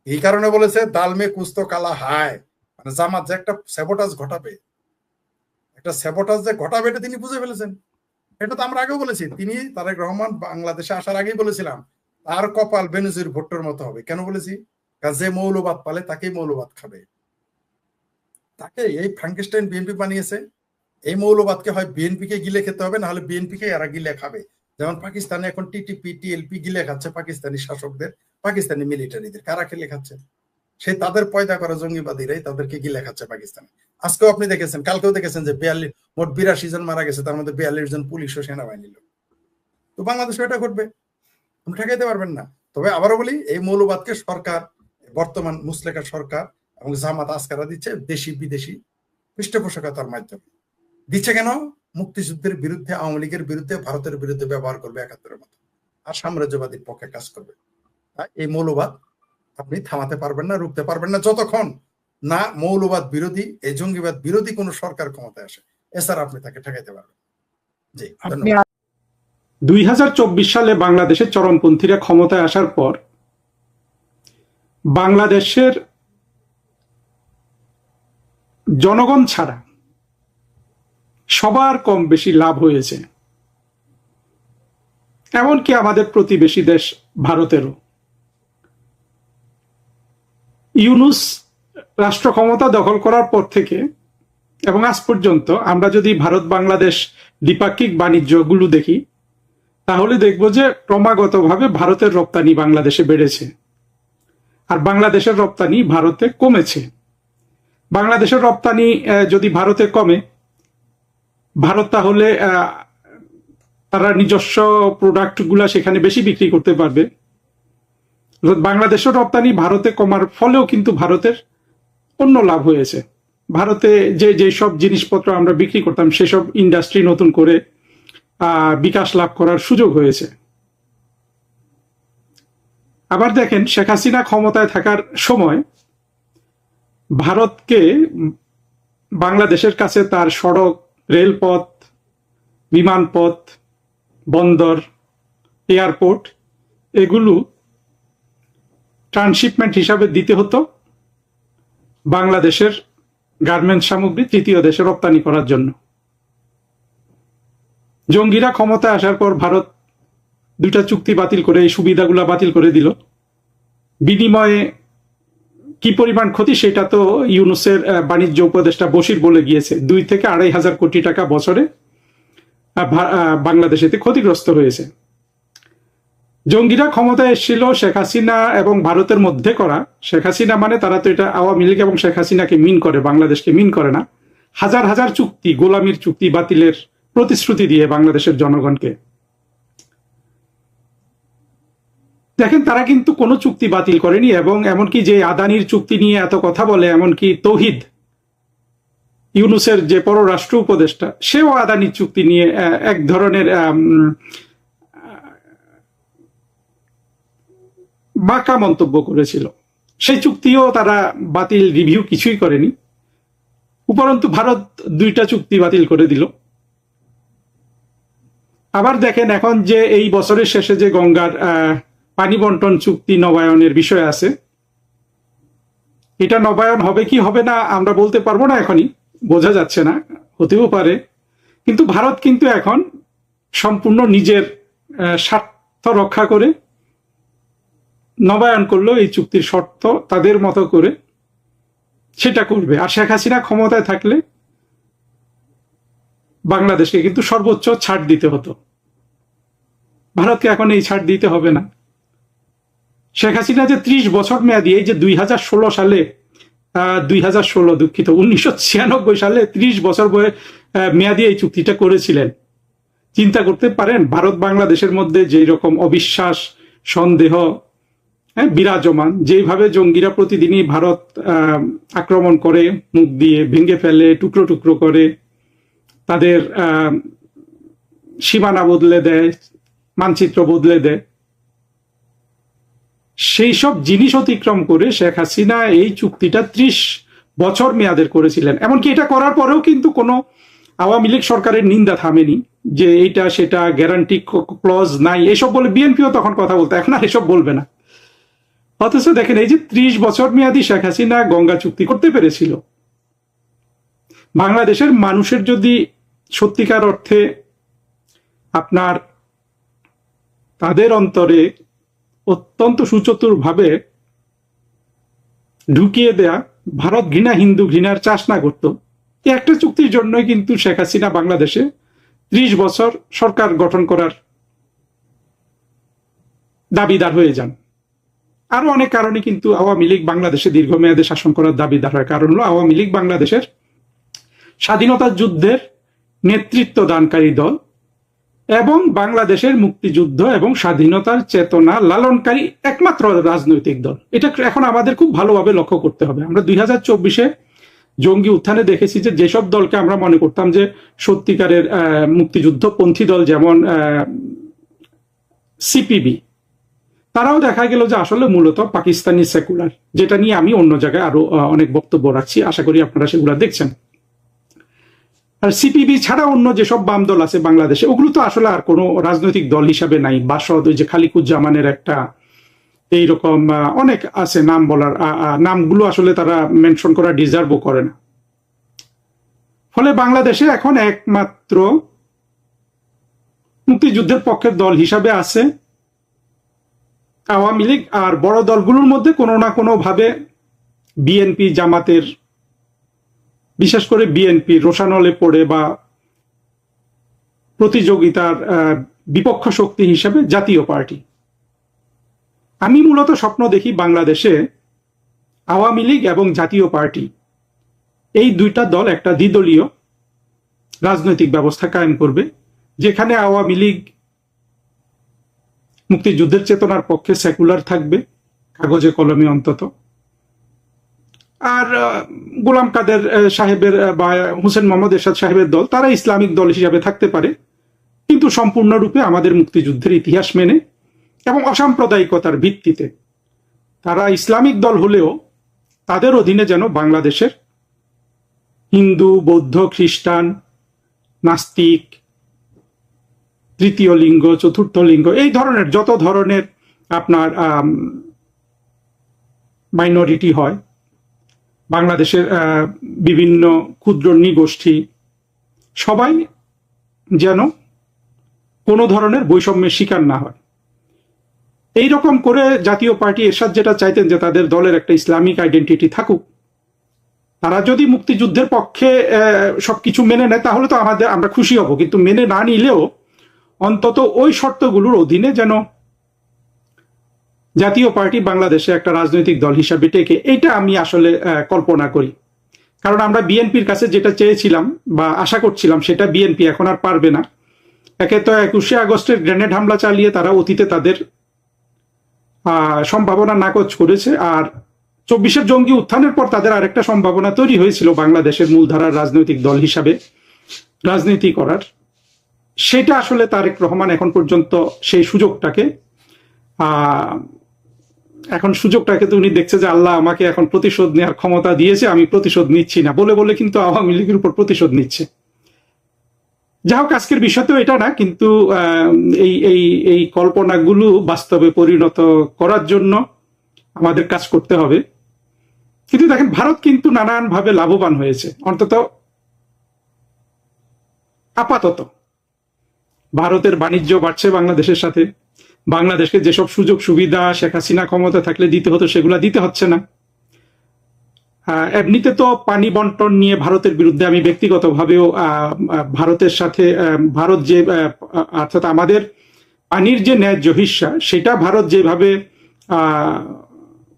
এই কারণে বলেছে দালমে কুস্তো কালা হায়, মানে জামাত যে একটা স্যাবোটাজ ঘটাবে, একটা স্যাবোটাজ যে ঘটাবে এটা তিনি বুঝে ফেলেছেন। এটা তো আমরা আগেও বলেছি। তিনি তারেক রহমান বাংলাদেশে আসার আগেই বলেছিলাম তার কপাল বেনজির ভুট্টোর মতো হবে। কেন বলেছি? যে মৌলবাদ পালে তাকেই মৌলবাদ খাবে। তাকে এই ফ্রাঙ্কেস্টাইন বিএনপি বানিয়েছে। এই মৌলবাদকে হয় বিএনপি কে গিলে খেতে হবে, না হলে বিএনপি কে এরা গিলে খাবে। যেমন পাকিস্তানে এখন টিটিপি টিএলপি গিলে খাচ্ছে পাকিস্তানি শাসকদের, পাকিস্তানি মিলিটারিদের। কারা খেলে খাচ্ছে? সেই তাদের পয়দা করা জঙ্গিবাদীরাই তাদেরকে গিলে খাচ্ছে পাকিস্তানে। আজকেও আপনি দেখেছেন, কালকেও দেখেছেন যে মোট ৮২ জন মারা গেছে, তার মধ্যে ৪২ জন পুলিশ ও সেনাবাহিনীর লোক। তো বাংলাদেশে এটা ঘটবে, তুমি ঠেকাইতে পারবেন না। তবে আবারও বলি, এই মৌলবাদকে সরকার, বর্তমান মুসলেকা সরকার এবং জামাত আস্কারা দিচ্ছে, দেশি বিদেশি পৃষ্ঠপোষকতার মাধ্যমে দিচ্ছে কেন? মুক্তিযুদ্ধের বিরুদ্ধে, আওয়ামী লীগের বিরুদ্ধে, ভারতের বিরুদ্ধে ব্যবহার করবে ৭১-এর মতো, আর সাম্রাজ্যবাদীর পক্ষে কাজ করবে। এই মৌলবাদ আপনি থামাতে পারবেন না, রুখতে পারবেন না যতক্ষণ না মৌলবাদ বিরোধী, এই জঙ্গিবাদ বিরোধী কোন সরকার ক্ষমতায় আসে। এছাড়া আপনি তাকে ঠেকাইতে পারবেন। জি, ধন্যবাদ। 2024 সালে বাংলাদেশের চরমপন্থীরা ক্ষমতায় আসার পর বাংলাদেশের জনগণ ছাড়া সবার কম বেশি লাভ হয়েছে, এমনকি আমাদের প্রতিবেশী দেশ ভারতেরও। ইউনূস রাষ্ট্র ক্ষমতা দখল করার পর থেকে এবং আজ পর্যন্ত আমরা যদি ভারত বাংলাদেশ দ্বিপাক্ষিক বাণিজ্যগুলো দেখি, তাহলে দেখব যে ক্রমাগতভাবে ভারতের রপ্তানি বাংলাদেশে বেড়েছে আর বাংলাদেশের রপ্তানি ভারতে কমেছে। বাংলাদেশের রপ্তানি যদি ভারতে কমে, ভারত তাহলে তারা নিজস্ব প্রোডাক্টগুলা সেখানে বেশি বিক্রি করতে পারবে। বাংলাদেশের রপ্তানি ভারতে কমার ফলেও কিন্তু ভারতের অন্য লাভ হয়েছে। ভারতে যে সব জিনিসপত্র আমরা বিক্রি করতাম সেসব ইন্ডাস্ট্রি নতুন করে বিকাশ লাভ করার সুযোগ হয়েছে। আবার দেখেন, শেখ হাসিনা ক্ষমতায় থাকার সময় ভারতকে বাংলাদেশের কাছে তার সড়ক, রেলপথ, বিমানপথ, বন্দর, এয়ারপোর্ট এগুলো ট্রান্সশিপমেন্ট হিসাবে দিতে হতো বাংলাদেশের গার্মেন্টস সামগ্রী তৃতীয় দেশে রপ্তানি করার জন্য। জঙ্গিরা ক্ষমতায় আসার পর ভারত 2টা চুক্তি বাতিল করে এই সুবিধাগুলো বাতিল করে দিল। বিনিময়ে কি পরিমাণ ক্ষতি সেটা তো ইউনূসের বাণিজ্য উপদেষ্টা বশির বলে গিয়েছে। 2 থেকে 2,500 কোটি টাকা বছরে বাংলাদেশেতে ক্ষতিগ্রস্ত হয়েছে। জঙ্গিরা ক্ষমতায় এসেছিল শেখ হাসিনা এবং ভারতের মধ্যে করা। শেখ হাসিনা মানে তারা তো এটা আওয়ামী লীগ এবং শেখ হাসিনাকে মিন করে, বাংলাদেশকে মিন করে না। হাজার হাজার চুক্তি, গোলামির চুক্তি বাতিলের প্রতিশ্রুতি দিয়ে বাংলাদেশের জনগণকে। দেখেন, তারা কিন্তু কোনো চুক্তি বাতিল করেনি এবং এমনকি যে আদানির চুক্তি নিয়ে এত কথা বলে, এমনকি তৌহিদ, ইউনূসের যে পররাষ্ট্র উপদেষ্টা, সেও আদানির চুক্তি নিয়ে এক ধরনের বাঁকা মন্তব্য করেছিল। সেই চুক্তিও তারা বাতিল, রিভিউ কিছুই করেনি। উপরন্তু ভারত 2টা চুক্তি বাতিল করে দিল। আবার দেখেন, এখন যে এই বছরের শেষে যে গঙ্গার পানি বন্টন চুক্তি নবায়নের বিষয় আছে, এটা নবায়ন হবে কি হবে না আমরা বলতে পারবো না, এখনই বোঝা যাচ্ছে না, হতেও পারে। কিন্তু ভারত কিন্তু এখন সম্পূর্ণ নিজের স্বার্থ রক্ষা করে নবায়ন করলো এই চুক্তির শর্ত তাদের মতো করে সেটা করবে। আর শেখ হাসিনা ক্ষমতায় থাকলে বাংলাদেশকে কিন্তু সর্বোচ্চ ছাড় দিতে হতো, ভারতকে এখন এই ছাড় দিতে হবে না। শেখ হাসিনা যে 30 বছর মেয়াদি, এই যে 2016 সালে 1996 সালে 30 বছর মেয়াদি এই চুক্তিটা করেছিলেন। চিন্তা করতে পারেন, ভারত বাংলাদেশের মধ্যে যেই রকম অবিশ্বাস, সন্দেহ বিরাজমান, যেভাবে জঙ্গিরা প্রতিদিনই ভারত আক্রমণ করে, মুখ দিয়ে ভেঙে ফেলে, টুকরো টুকরো করে, তাদের সীমানা বদলে দেয়, মানচিত্র বদলে দেয়, সেই সব জিনিস অতিক্রম করে শেখ হাসিনা এই চুক্তিটা 30 বছর মেয়াদের করেছিলেন। এমনকি এটা করার পরেও কিন্তু কোনো আওয়ামী লীগ সরকারের নিন্দা থামেনি যে এইটা সেটা গ্যারান্টি ক্লজ নাই এসব বলে। বিএনপিও তখন কথা বলতো, এখন আর এসব বলবে না। অথচ দেখেন, এই যে 30 বছর মেয়াদি শেখ হাসিনা গঙ্গা চুক্তি করতে পেরেছিল। বাংলাদেশের মানুষের যদি সত্যিকার অর্থে আপনার তাদের অন্তরে অত্যন্ত সুচতুর ভাবে ঢুকিয়ে দেয়া ভারত ঘৃণা, হিন্দু ঘৃণার চাষ না করতো, একটা চুক্তির জন্যই কিন্তু শেখ হাসিনা বাংলাদেশে 30 বছর সরকার গঠন করার দাবিদার হয়ে যান। আরো অনেক কারণে কিন্তু আওয়ামী লীগ বাংলাদেশে দীর্ঘমেয়াদে শাসন করার দাবিদার হয়। কারণ হলো আওয়ামী লীগ বাংলাদেশের স্বাধীনতা যুদ্ধের নেতৃত্ব দানকারী দল এবং বাংলাদেশের মুক্তিযুদ্ধ এবং স্বাধীনতার চেতনা লালনকারী একমাত্র রাজনৈতিক দল। এটা এখন আমাদের খুব ভালোভাবে লক্ষ্য করতে হবে। আমরা 2024-এ জঙ্গি উত্থানে দেখেছি যে যেসব দলকে আমরা মনে করতাম যে সত্যিকারের মুক্তিযুদ্ধপন্থী দল, যেমন সিপিবি, তারাও দেখা গেল যে আসলে মূলত পাকিস্তানি সেকুলার, যেটা নিয়ে আমি অন্য জায়গায় আরো অনেক বক্তব্য রাখছি, আশা করি আপনারা সেগুলো দেখছেন। আর সিপিবি ছাড়া অন্য যেসব বাম দল আছে বাংলাদেশে, ওগুলো তো আসলে আর কোনো রাজনৈতিক দল হিসাবে নাই। বাসদ, ওই যে খালিকুজ্জামানের একটা, এইরকম অনেক আছে নাম বলার, নামগুলো আসলে তারা মেনশন করা ডিজার্ভও করে না। ফলে বাংলাদেশে এখন একমাত্র মুক্তিযুদ্ধের পক্ষের দল হিসাবে আছে আওয়ামী লীগ, আর বড় দলগুলোর মধ্যে কোনো না কোনো ভাবে বিএনপি, জামাতের, বিশেষ করে বিএনপি রোশানলে পড়ে বা প্রতিযোগিতার বিপক্ষ শক্তি হিসেবে জাতীয় পার্টি। আমি মূলত স্বপ্ন দেখি বাংলাদেশে আওয়ামী লীগ এবং জাতীয় পার্টি, এই দুইটা দল একটা দ্বিদলীয় রাজনৈতিক ব্যবস্থা কায়েম করবে, যেখানে আওয়ামী লীগ মুক্তিযুদ্ধের চেতনার পক্ষে সেকুলার থাকবে, কাগজে কলমে অন্তত, আর গোলাম কাদের সাহেবের বা হোসেন মোহাম্মদ এরশাদ সাহেবের দল, তারা ইসলামিক দল হিসাবে থাকতে পারে, কিন্তু সম্পূর্ণরূপে আমাদের মুক্তিযুদ্ধের ইতিহাস মেনে এবং অসাম্প্রদায়িকতার ভিত্তিতে। তারা ইসলামিক দল হলেও তাদের অধীনে যেন বাংলাদেশের হিন্দু, বৌদ্ধ, খ্রিস্টান, নাস্তিক, তৃতীয় লিঙ্গ, চতুর্থ লিঙ্গ, এই ধরনের যত ধরনের আপনার মাইনরিটি হয় বাংলাদেশের, বিভিন্ন ক্ষুদ্র নৃগোষ্ঠী, সবাই যেন কোনো ধরনের বৈষম্যের শিকার না হয়। এইরকম করে জাতীয় পার্টি এরশাদ যেটা চাইতেন যে তাদের দলের একটা ইসলামিক আইডেন্টিটি থাকুক। তারা যদি মুক্তিযুদ্ধের পক্ষে সবকিছু মেনে নেয় তাহলে তো আমরা খুশি হব, কিন্তু মেনে না নিলেও অন্তত ওই শর্তগুলোর অধীনে যেন জাতীয় পার্টি বাংলাদেশে একটা রাজনৈতিক দল হিসাবে টেকে, এটা আমি আসলে কল্পনা করি। কারণ আমরা বিএনপির কাছে যেটা চেয়েছিলাম বা আশা করছিলাম, সেটা বিএনপি এখন আর পারবে না। একে তো 21শে আগস্টের গ্রেনেড হামলা চালিয়ে তারা অতীতে তাদের সম্ভাবনা নাকচ করেছে, আর 24-এর জঙ্গি উত্থানের পর তাদের আরেকটা সম্ভাবনা তৈরি হয়েছিল বাংলাদেশের মূলধারার রাজনৈতিক দল হিসাবে রাজনীতি করার। সেটা আসলে তারেক রহমান এখন পর্যন্ত সেই সুযোগটাকে তো উনি দেখছে যে আল্লাহ আমাকে এখন প্রতিশোধ নেওয়ার ক্ষমতা দিয়েছে, আমি প্রতিশোধ নিচ্ছি না বলে বলে কিন্তু আওয়ামী লীগের উপর প্রতিশোধ নিচ্ছে। যাই হোক, আজকের বিষয় তো এটা না, কিন্তু এই কল্পনাগুলো বাস্তবে পরিণত করার জন্য আমাদের কাজ করতে হবে। কিন্তু দেখেন, ভারত কিন্তু নানানভাবে লাভবান হয়েছে, অন্তত আপাতত। ভারতের বাণিজ্য বাড়ছে বাংলাদেশের সাথে, বাংলাদেশকে যেসব সুযোগ সুবিধা শেখ হাসিনা ক্ষমতা থাকলে দিতে হতো সেগুলা দিতে হচ্ছে না। এমনিতে তো পানি বন্টন নিয়ে ভারতের বিরুদ্ধে আমি ব্যক্তিগতভাবেও ভারতের সাথে ভারত যে অর্থাৎ আমাদের পানির যে ন্যায্য হিস্সা সেটা ভারত যেভাবে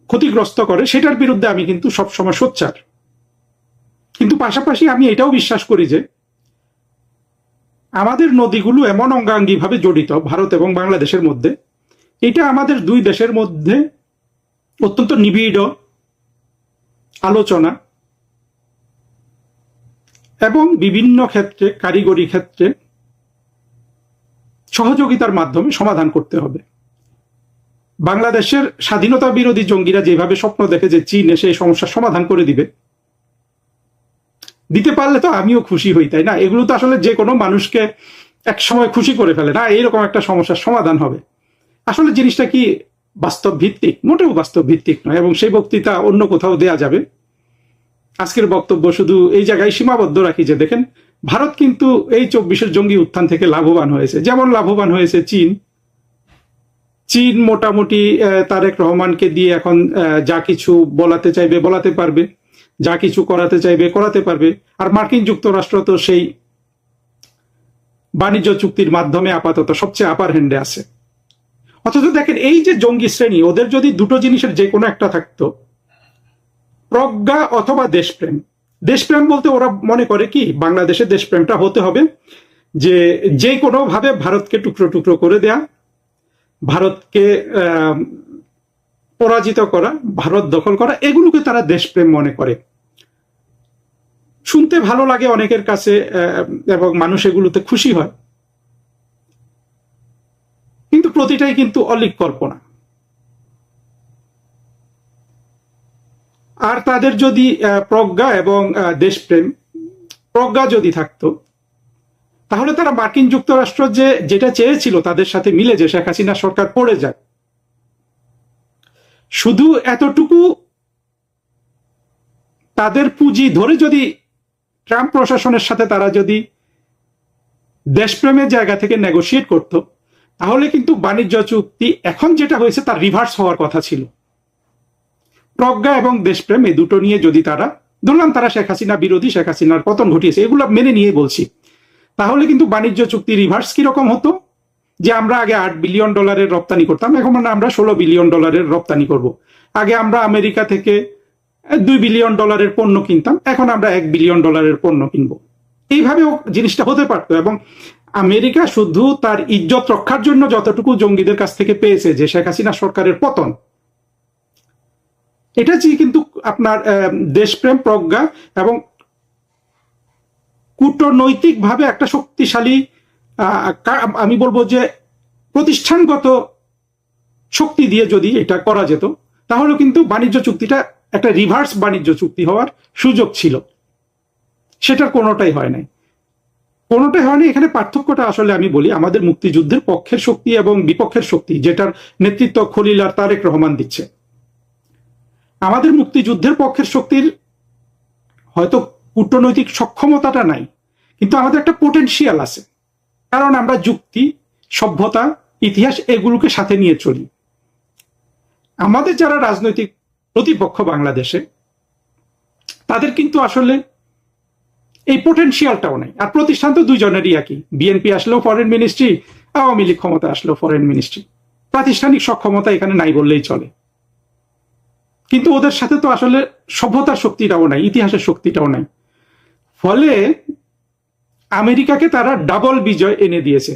ক্ষতিগ্রস্ত করে সেটার বিরুদ্ধে আমি কিন্তু সবসময় সোচ্চার। কিন্তু পাশাপাশি আমি এটাও বিশ্বাস করি যে আমাদের নদীগুলো এমন অঙ্গাঙ্গিভাবে জড়িত ভারত এবং বাংলাদেশের মধ্যে, এটা আমাদের দুই দেশের মধ্যে অত্যন্ত নিবিড় আলোচনা এবং বিভিন্ন ক্ষেত্রে, কারিগরি ক্ষেত্রে সহযোগিতার মাধ্যমে সমাধান করতে হবে। বাংলাদেশের স্বাধীনতা বিরোধী জঙ্গিরা যেভাবে স্বপ্ন দেখে যে চীন এসে এই সমস্যার সমাধান করে দিতে পারলে তো আমিও খুশি হই, তাই না? এগুলো তো আসলে যে কোনো মানুষকে এক সময় খুশি করে ফেলে না, এইরকম একটা সমস্যার সমাধান হবে। আসলে জিনিসটা কি বাস্তব ভিত্তিক? মোটেও বাস্তব ভিত্তিক নয়, এবং সেই বক্তৃতা অন্য কোথাও দেয়া যাবে। আজকের বক্তব্য শুধু এই জায়গায় সীমাবদ্ধ রাখি যে দেখেন, ভারত কিন্তু এই 24-এর জঙ্গি উত্থান থেকে লাভবান হয়েছে, যেমন লাভবান হয়েছে চীন মোটামুটি তারেক রহমানকে দিয়ে এখন যা কিছু বলাতে চাইবে বলাতে পারবে, যা কিছু করাতে চাইবে করাতে পারবে। আর মার্কিন যুক্তরাষ্ট্র তো সেই বাণিজ্য চুক্তির মাধ্যমে আপাতত সবচেয়ে আপার হ্যান্ডে আছে। অথচ দেখেন, এই যে জঙ্গি শ্রেণী, ওদের যদি দুটো জিনিসের যে কোনো একটা থাকতো, প্রজ্ঞা অথবা দেশপ্রেম। দেশপ্রেম বলতে ওরা মনে করে কি, বাংলাদেশের দেশপ্রেমটা হতে হবে যে কোনো ভাবে ভারতকে টুকরো টুকরো করে দেয়া, ভারতকে পরাজিত করা, ভারত দখল করা, এগুলোকে তারা দেশপ্রেম মনে করে। শুনতে ভালো লাগে অনেকের কাছে, এবং মানুষ এগুলোতে খুশি হয়, কিন্তু প্রতিটাই কিন্তু অলীক কল্পনা। আর তাদের যদি প্রজ্ঞা এবং দেশপ্রেম, প্রজ্ঞা যদি থাকতো, তাহলে তারা মার্কিন যুক্তরাষ্ট্র যেটা চেয়েছিল তাদের সাথে মিলে যে শেখ হাসিনা সরকার পড়ে যায়, শুধু এতটুকু তাদের পুঁজি ধরে যদি ট্রাম্প প্রশাসনের সাথে তারা যদি দেশপ্রেমের জায়গা থেকে নেগোশিয়েট করত, তাহলে কিন্তু বাণিজ্য চুক্তি এখন যেটা হয়েছে তার রিভার্স হওয়ার কথা ছিল। প্রজ্ঞা এবং দেশপ্রেম এই দুটো নিয়ে যদি তারা, ধরলাম তারা শেখ হাসিনা বিরোধী, শেখ হাসিনার পতন ঘটিয়েছে, এগুলো মেনে নিয়ে বলছি, তাহলে কিন্তু বাণিজ্য চুক্তি রিভার্স কিরকম হতো, যে আমরা আগে $8 বিলিয়ন রপ্তানি করতাম, এখন আমরা $16 বিলিয়ন রপ্তানি করব। আগে আমরা আমেরিকা থেকে $2 বিলিয়ন পণ্য কিনতাম, এখন আমরা $1 বিলিয়ন পণ্য কিনবো। এইভাবেও জিনিসটা হতে পারতো। এবং আমেরিকা শুধু তার ইজ্জত রক্ষার জন্য যতটুকু জঙ্গিদের কাছ থেকে পেয়েছে, যে শেখ হাসিনা সরকারের পতন, এটা যে কিন্তু আপনার দেশপ্রেম, প্রজ্ঞা এবং কূটনৈতিকভাবে একটা শক্তিশালী, আমি বলবো যে প্রতিষ্ঠানগত শক্তি দিয়ে যদি এটা করা যেত, তাহলে কিন্তু বাণিজ্য চুক্তিটা একটা রিভার্স বাণিজ্য চুক্তি হওয়ার সুযোগ ছিল। সেটার কোনোটাই হয় নাই, কোনোটাই হয়নি। এখানে পার্থক্যটা আসলে আমি বলি, আমাদের মুক্তিযুদ্ধের পক্ষের শক্তি এবং বিপক্ষের শক্তি, যেটার নেতৃত্ব খলিল আর তারেক রহমান দিচ্ছে। আমাদের মুক্তিযুদ্ধের পক্ষের শক্তির হয়তো কূটনৈতিক সক্ষমতাটা নাই, কিন্তু আমাদের একটা পোটেনশিয়াল আছে, কারণ আমরা যুক্তি, সভ্যতা, ইতিহাস এগুলোকে সাথে নিয়ে চলি। আমাদের যারা রাজনৈতিক প্রতিপক্ষ বাংলাদেশে, তাদের কিন্তু আসলে এই পোটেনশিয়ালটাও নাই। আর প্রতিষ্ঠান তো দুইজনেরই একই, বিএনপি আসলেও ফরেন মিনিস্ট্রি, আওয়ামী লীগ ক্ষমতা আসলেও ফরেন মিনিস্ট্রি। প্রাতিষ্ঠানিক সক্ষমতা এখানে নাই বললেই চলে, কিন্তু ওদের সাথে তো আসলে সভ্যতার শক্তিটাও নাই, ইতিহাসের শক্তিটাও নাই। ফলে আমেরিকাকে তারা ডাবল বিজয় এনে দিয়েছে।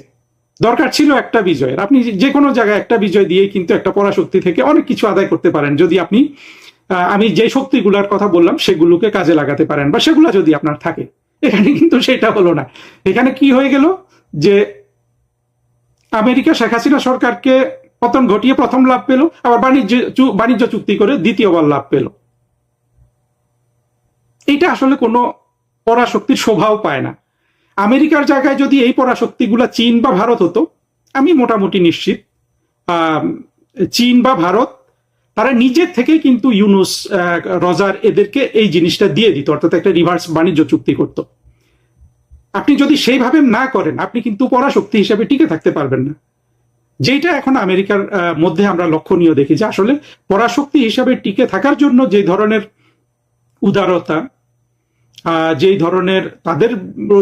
দরকার ছিল একটা বিজয়ের। আপনি যে কোনো জায়গায় একটা বিজয় দিয়ে কিন্তু একটা পরাশক্তি থেকে অনেক কিছু আদায় করতে পারেন, যদি আপনি আমি যে শক্তিগুলোর কথা বললাম সেগুলোকে কাজে লাগাতে পারেন, বা সেগুলো যদি আপনার থাকে। এখানে কিন্তু সেটা হলো না। এখানে কি হয়ে গেল, যে আমেরিকা শেখ হাসিনা সরকারকে পতন ঘটিয়ে প্রথম লাভ পেল, আবার বাণিজ্য চুক্তি করে দ্বিতীয়বার লাভ পেল। এটা আসলে কোনো পরাশক্তির শোভাও পায় না। আমেরিকার জায়গায় যদি এই পরাশক্তিগুলা চীন বা ভারত হতো, আমি মোটামুটি নিশ্চিত চীন বা ভারত তারা নিজের থেকে কিন্তু ইউনুস, রজার এদেরকে এই জিনিসটা দিয়ে দিত, অর্থাৎ একটা রিভার্স বাণিজ্য চুক্তি করত। আপনি যদি সেইভাবে না করেন, আপনি কিন্তু পরাশক্তি হিসেবে টিকে থাকতে পারবেন না। যেটা এখন আমেরিকার মধ্যে আমরা লক্ষণীয় দেখি, যে আসলে পরাশক্তি হিসেবে টিকে থাকার জন্য যে ধরনের উদারতা, যেই ধরনের তাদের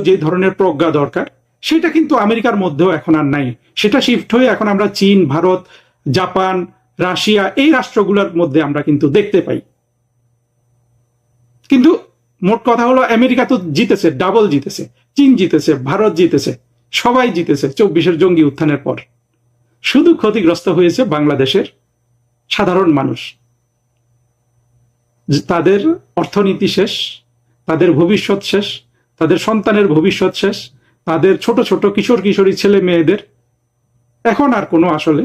যে ধরনের প্রজ্ঞা দরকার, সেটা কিন্তু আমেরিকার মধ্যেও এখন আর নাই। সেটা শিফট হয়ে এখন আমরা চীন, ভারত, জাপান, রাশিয়া এই রাষ্ট্রগুলোর মধ্যে আমরা কিন্তু দেখতে পাই। কিন্তু মোট কথা হলো, আমেরিকা তো জিতেছে, ডাবল জিতেছে, চীন জিতেছে, ভারত জিতেছে, সবাই জিতেছে 24-এর জঙ্গি উত্থানের পর। শুধু ক্ষতিগ্রস্ত হয়েছে বাংলাদেশের সাধারণ মানুষ। তাদের অর্থনীতি শেষ, তাদের ভবিষ্যৎ শেষ, তাদের সন্তানের ভবিষ্যৎ শেষ, তাদের ছোট ছোট কিশোর কিশোরী ছেলে মেয়েদের এখন আর কোনো আসলে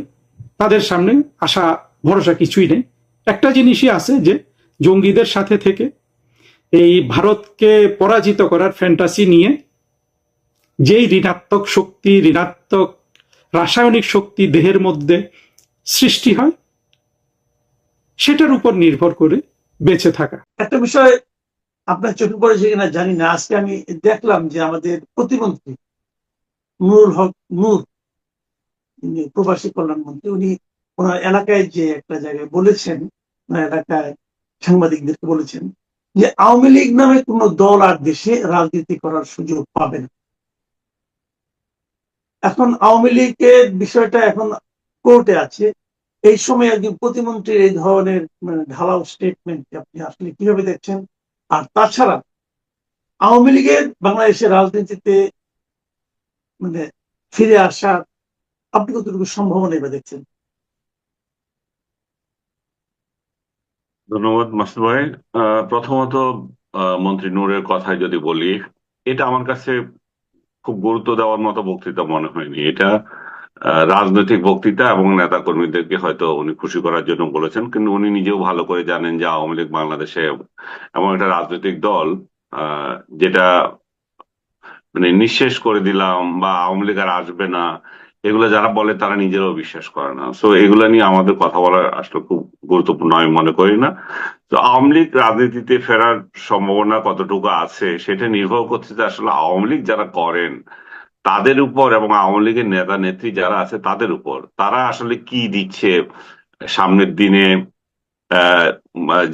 তাদের সামনে আশা ভরসা কিছুই নেই। একটা জিনিসই আছে, যে জঙ্গিদের সাথে থেকে এই ভারতকে পরাজিত করার ফ্যান্টাসি নিয়ে যেই ঋণাত্মক শক্তি, ঋণাত্মক রাসায়নিক শক্তি দেহের মধ্যে সৃষ্টি হয়, সেটার উপর নির্ভর করে বেঁচে থাকা। একটা বিষয় আপনার চোখে পড়েছে কিনা জানি না, আজকে আমি দেখলাম যে আমাদের প্রতিমন্ত্রী নুরুল হক নূর, প্রবাসী কল্যাণমন্ত্রী, উনি ওনার এলাকায় যে একটা জায়গায় বলেছেন, ওনার এলাকায় সাংবাদিকদেরকে বলেছেন যে আওয়ামী লীগ নামে কোনো দল আর দেশে রাজনীতি করার সুযোগ পাবে না। এখন আওয়ামী লীগের বিষয়টা এখন কোর্টে আছে। এই সময় একজন প্রতিমন্ত্রীর এই ধরনের ঢালাও স্টেটমেন্ট আপনি আসলে কিভাবে দেখছেন? আর তাছাড়া আওয়ামী লীগের বাংলাদেশের রাজনীতিতে ফিরে আসা আপনি কতটুকু সম্ভাবনা এবার দেখছেন? ধন্যবাদ মাসুদ ভাই। প্রথমত মন্ত্রী নূরের কথায় যদি বলি, এটা আমার কাছে খুব গুরুত্ব দেওয়ার মতো বক্তৃতা মনে হয়নি। এটা রাজনৈতিক বক্তৃতা এবং নেতা কর্মীদেরকে হয়তো উনি খুশি করার জন্য বলেছেন, কিন্তু উনি নিজেও ভালো করে জানেন যে আওয়ামী লীগ বাংলাদেশে এমন একটা রাজনৈতিক দল যেটা মানে নিঃশেষ করে দিলাম বা আওয়ামী লীগ আর আসবে না, এগুলো যারা বলে তারা নিজেরাও বিশ্বাস করে না। সো এগুলা নিয়ে আমাদের কথা বলা আসলে খুব গুরুত্বপূর্ণ আমি মনে করি না। তো আওয়ামী লীগ রাজনীতিতে ফেরার সম্ভাবনা কতটুকু আছে সেটা নির্ভর করছে যে আসলে আওয়ামী লীগ যারা করেন তাদের উপর, এবং আওয়ামী লীগের নেতা নেত্রী যারা আছে তাদের উপর, তারা আসলে কি দিচ্ছে সামনের দিনে। আহ,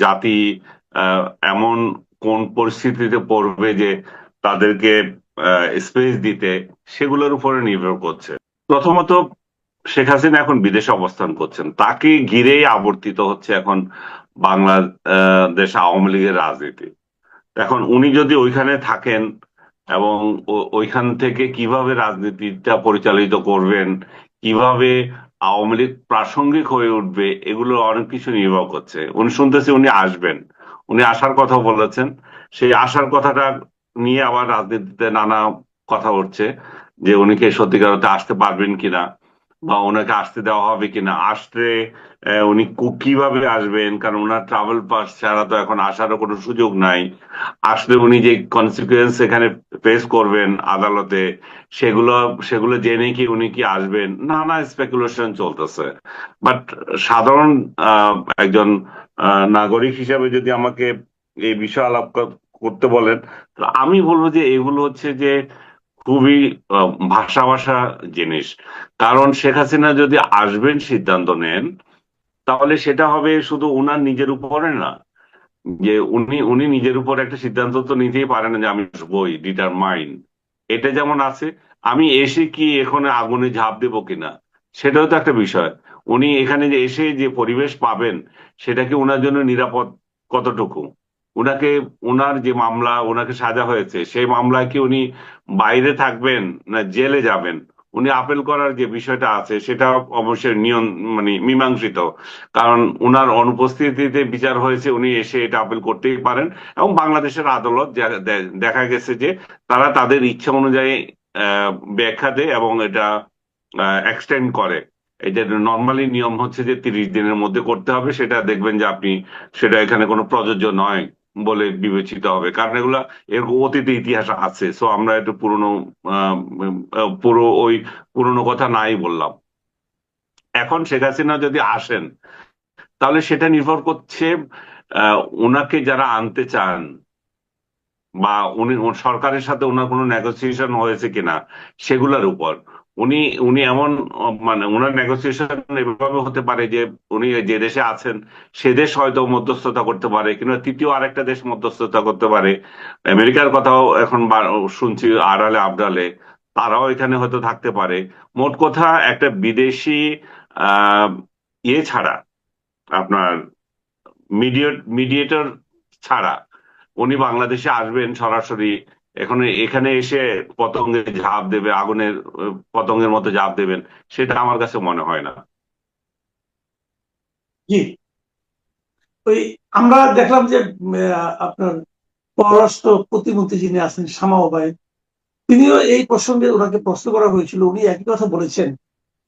জাতি আহ, এমন কোন পরিস্থিতিতে পড়বে যে তাদেরকে স্পেস দিতে, সেগুলোর উপরে নির্ভর করছে। প্রথমত, শেখ হাসিনা এখন বিদেশে অবস্থান করছেন, তাকে ঘিরেই আবর্তিত হচ্ছে এখন বাংলাদেশ আওয়ামী লীগের রাজনীতি। এখন উনি যদি ওইখানে থাকেন এবং ওইখান থেকে কিভাবে রাজনীতিটা পরিচালিত করবেন, কিভাবে আওয়ামী লীগ প্রাসঙ্গিক হয়ে উঠবে, এগুলো অনেক কিছু নির্ভর করছে। উনি শুনতেছি উনি আসবেন, উনি আসার কথা বলেছেন। সেই আসার কথাটা নিয়ে আবার রাজনীতিতে নানা কথা উঠছে যে উনি কি সত্যিকার অর্থে আসতে পারবেন কিনা, বা ওনাকে আসতে দেওয়া হবে কিনা, আসতে উনি কিভাবে আসবেন, কারণ ওনার ট্রাভেল পাস ছাড়া তো এখন আসারও কোনো সুযোগ নাই। আসলে উনি যে কনসিকুয়েন্স এখানে ফেস করবেন আদালতে, সেগুলো সেগুলো জেনে কি উনি কি আসবেন, নানা স্পেকুলেশন চলতেছে। বাট সাধারণ একজন নাগরিক হিসাবে যদি আমাকে এই বিষয়ে আলাপ করতে বলেন, তো আমি বলবো যে এগুলো হচ্ছে যে খুবই ভাষা ভাষা জিনিস। কারণ শেখ হাসিনা যদি আসবেন সিদ্ধান্ত নেন, তাহলে সেটা হবে শুধু উনার নিজের উপরে না, যে উনি উনি নিজের উপর একটা সিদ্ধান্ত তো নিতেই পারেন না যে আমি আসবোই, ডিটারমাইন। এটা যেমন আছে, আমি এসে কি এখানে আগুনে ঝাঁপ দেবো কিনা, সেটাও তো একটা বিষয়। উনি এখানে যে এসে যে পরিবেশ পাবেন, সেটা কি ওনার জন্য নিরাপদ কতটুকু। উনাকে, ওনার যে মামলা ওনাকে সাজা হয়েছে, সেই মামলায় কি উনি বাইরে থাকবেন না জেলে যাবেন, উনি আপিল করার যে বিষয়টা আছে সেটা অবশ্যই নিয়ম মানে মীমাংসিত। কারণ উনার অনুপস্থিতিতে বিচার হয়েছে, উনি এসে এটা আপিল করতেই পারেন। এবং বাংলাদেশের আদালত দেখা গেছে যে তারা তাদের ইচ্ছা অনুযায়ী ব্যাখ্যা দেয় এবং এটা এক্সটেন্ড করে। এই যে নর্মালি নিয়ম হচ্ছে যে 30 দিনের মধ্যে করতে হবে, সেটা দেখবেন যে আপনি সেটা এখানে কোনো প্রযোজ্য নয় বলে বিবেচিত হবে, কারণ এগুলা এর অতীতে ইতিহাস আছে। সো আমরা একটু পুরনো পুরো ওই পুরনো কথা নাই বললাম। এখন শেখ হাসিনা যদি আসেন, তাহলে সেটা নির্ভর করছে ওনাকে যারা আনতে চান, বা উনি সরকারের সাথে ওনার কোনো নেগোসিয়েশন হয়েছে কিনা সেগুলোর উপর। উনি উনি এমন মানে ওনার নেগোসিয়েশন এভাবে হতে পারে যে উনি যে দেশে আছেন সে দেশ হয়তো মধ্যস্থতা করতে পারে, কিংবা তৃতীয় আরেকটা দেশ মধ্যস্থতা করতে পারে। আমেরিকার কথাও এখন শুনছি আড়ালে আবডালে, তারাও এখানে হয়তো থাকতে পারে। মোট কথা একটা বিদেশি আহ ইয়ে ছাড়া, আপনার মিডিয়েটর ছাড়া উনি বাংলাদেশে আসবেন সরাসরি, এখন এখানে এসে পতঙ্গে ঝাঁপ দেবে, আগুনের পতঙ্গের মতো ঝাঁপ দেবেন, সেটা আমার কাছে মনে হয় না। জি, ওই আমরা দেখলাম যে আপনার পররাষ্ট্র প্রতিমন্ত্রী যিনি আছেন শামা ওবায়দ, তিনিও এই প্রসঙ্গে ওনাকে প্রশ্ন করা হয়েছিল, উনি একই কথা বলেছেন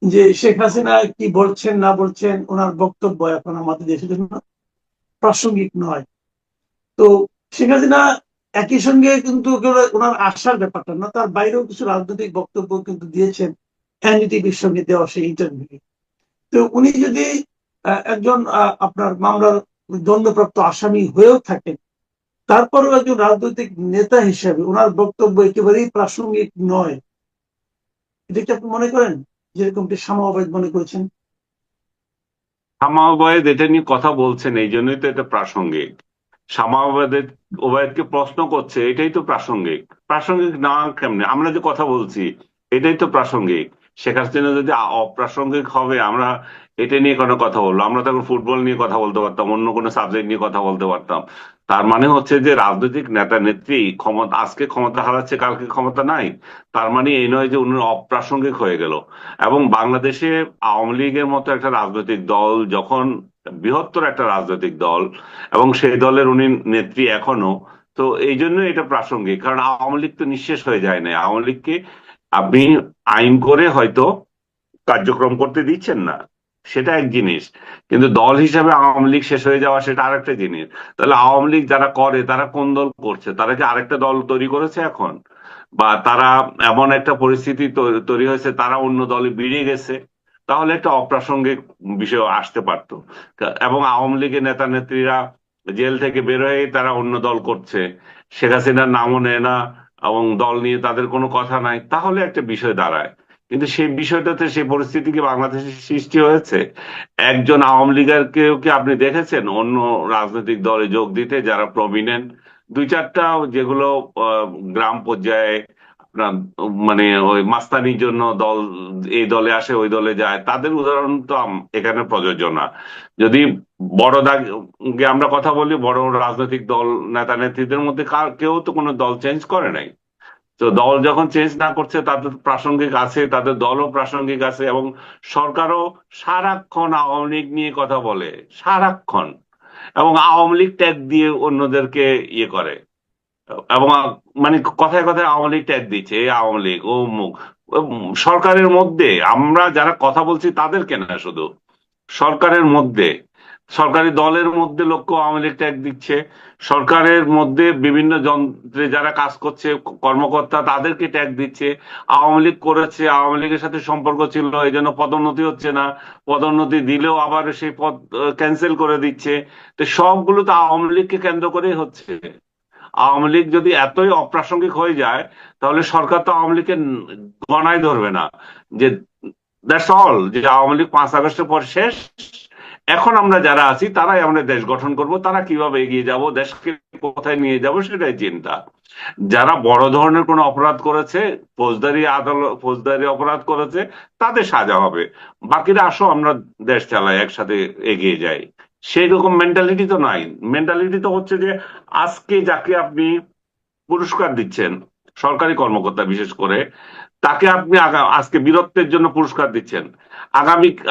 যে শেখ হাসিনা কি বলছেন না বলছেন ওনার বক্তব্য এখন আমাদের দেশের জন্য প্রাসঙ্গিক নয়। তো শেখ হাসিনা একই সঙ্গে কিন্তু ওনার আশার ব্যাপারটা না, তার বাইরেও কিছু রাজনৈতিক বক্তব্য কিন্তু দিয়েছেন এনডিটিভির সঙ্গে দেওয়া সেই ইন্টারভিউ। তো উনি যদি একজন আপনার মামলার দণ্ডপ্রাপ্ত আসামি হয়েও থাকেন, তারপরেও একজন রাজনৈতিক নেতা হিসেবে ওনার বক্তব্য একেবারেই প্রাসঙ্গিক নয়। এটা কি আপনি মনে করেন যেরকমটি শামা ওবায়দ মনে করেছেন? শামা ওবায়েদ এটা নিয়ে কথা বলছেন, এই জন্যই তো এটা প্রাসঙ্গিক। শামা ওবায়েদকে প্রশ্ন করছে, এটাই তো প্রাসঙ্গিক। প্রাসঙ্গিক না কেমনে, আমরা যে কথা বলছি এটাই তো প্রাসঙ্গিক। শেখ হাসিনা যদি অপ্রাসঙ্গিক হবে, আমরা এটা নিয়ে কোনো কথা বলবো? আমরা তখন ফুটবল নিয়ে কথা বলতে পারতাম, অন্য কোনো সাবজেক্ট নিয়ে কথা বলতে পারতাম। তার মানে হচ্ছে যে রাজনৈতিক নেতা নেত্রী ক্ষমতা, আজকে ক্ষমতা হারাচ্ছে কালকে ক্ষমতা নাই, তার মানে এই নয় যে উনি অপ্রাসঙ্গিক হয়ে গেল। এবং বাংলাদেশে আওয়ামী লীগের মতো একটা রাজনৈতিক দল যখন, বৃহত্তর একটা রাজনৈতিক দল, এবং সেই দলের উনি নেত্রী এখনো, তো এই জন্য এটা প্রাসঙ্গিক, কারণ আওয়ামী লীগ তো নিঃশেষ হয়ে যায় না। আওয়ামী লীগকে আপনি আইন করে হয়তো কার্যক্রম করতে দিচ্ছেন না, সেটা এক জিনিস, কিন্তু দল হিসাবে আওয়ামী লীগ শেষ হয়ে যাওয়া সেটা আরেকটা জিনিস। তাহলে আওয়ামী লীগ যারা করে তারা কোন দল করছে? তারা কি আরেকটা দল তৈরি করেছে এখন? বা তারা এমন একটা পরিস্থিতি তৈরি হয়েছে তারা অন্য দলে বেরিয়ে গেছে? তাহলে একটা অপ্রাসঙ্গিক বিষয় আসতে পারতো। এবং আওয়ামী লীগের নেতা নেত্রীরা জেল থেকে বের হয়ে তারা অন্য দল করছে, শেখ হাসিনার নামও নেয় না এবং দল নিয়ে তাদের কোনো কথা নাই, তাহলে একটা বিষয় দাঁড়ায়। কিন্তু সেই বিষয়টাতে সেই পরিস্থিতি কি বাংলাদেশে সৃষ্টি হয়েছে? একজন আওয়ামী লীগের কেউ কি আপনি দেখেছেন অন্য রাজনৈতিক দলে যোগ দিতে, যারা প্রমিনেন্ট? দুই চারটা যেগুলো গ্রাম পর্যায়ে আপনার মানে ওই মাস্তানির জন্য দল, এই দলে আসে ওই দলে যায়, তাদের উদাহরণ তো এখানে প্রযোজ্য না। যদি বড় দাগে আমরা কথা বলি, বড় রাজনৈতিক দল নেতা নেত্রীদের মধ্যে কেউ তো কোনো দল চেঞ্জ করে নাই। তো দল যখন চেঞ্জ না করছে, তাদের প্রাসঙ্গিক আছে, তাদের দলও প্রাসঙ্গিক আছে, এবং সরকারও সারাক্ষণ আওয়ামী লীগ নিয়ে কথা বলে, সারাক্ষণ। এবং আওয়ামী লীগ ট্যাগ দিয়ে অন্যদেরকে ইয়ে করে, এবং মানে কথায় কথায় আওয়ামী লীগ ট্যাগ দিচ্ছে, এই আওয়ামী লীগ ও মুখ। সরকারের মধ্যে আমরা যারা কথা বলছি তাদেরকে না, শুধু সরকারের মধ্যে, সরকারি দলের মধ্যে লোককে আওয়ামী লীগ ট্যাগ দিচ্ছে, সরকারের মধ্যে বিভিন্ন যন্ত্রে যারা কাজ করছে কর্মকর্তা তাদেরকে ট্যাগ দিচ্ছে। আওয়ামী লীগ করেছে, আওয়ামী লীগের সাথে সম্পর্ক ছিল এই জন্য পদোন্নতি হচ্ছে না, পদোন্নতি দিলেও আবার সেই পদ ক্যান্সেল করে দিচ্ছে। তো সবগুলো তো আওয়ামী লীগকে কেন্দ্র করেই হচ্ছে। আওয়ামী লীগ যদি এতই অপ্রাসঙ্গিক হয়ে যায়, তাহলে সরকার তো আওয়ামী লীগকে গণায় ধরবে না, যে দ্যাটস অল, যে আওয়ামী লীগ 5 আগস্টের পর শেষ, এখন আমরা যারা আছি তারাই আমরা দেশ গঠন করব, তারা কিভাবে এগিয়ে যাব, দেশকে কোথায় নিয়ে যাব সেটাই চিন্তা। যারা বড় ধরনের কোনো অপরাধ করেছে, ফৌজদারি অপরাধ করেছে, তাদের সাজা হবে, বাকিরা আসো আমরা দেশ চালাই, একসাথে এগিয়ে যাই। সেই রকম মেন্টালিটি তো নাই। মেন্টালিটি তো হচ্ছে যে আজকে যাকে আপনি পুরস্কার দিচ্ছেন, সরকারি কর্মকর্তা বিশেষ করে, তাকে আপনি আজকে বীরত্বের জন্য পুরস্কার দিচ্ছেন,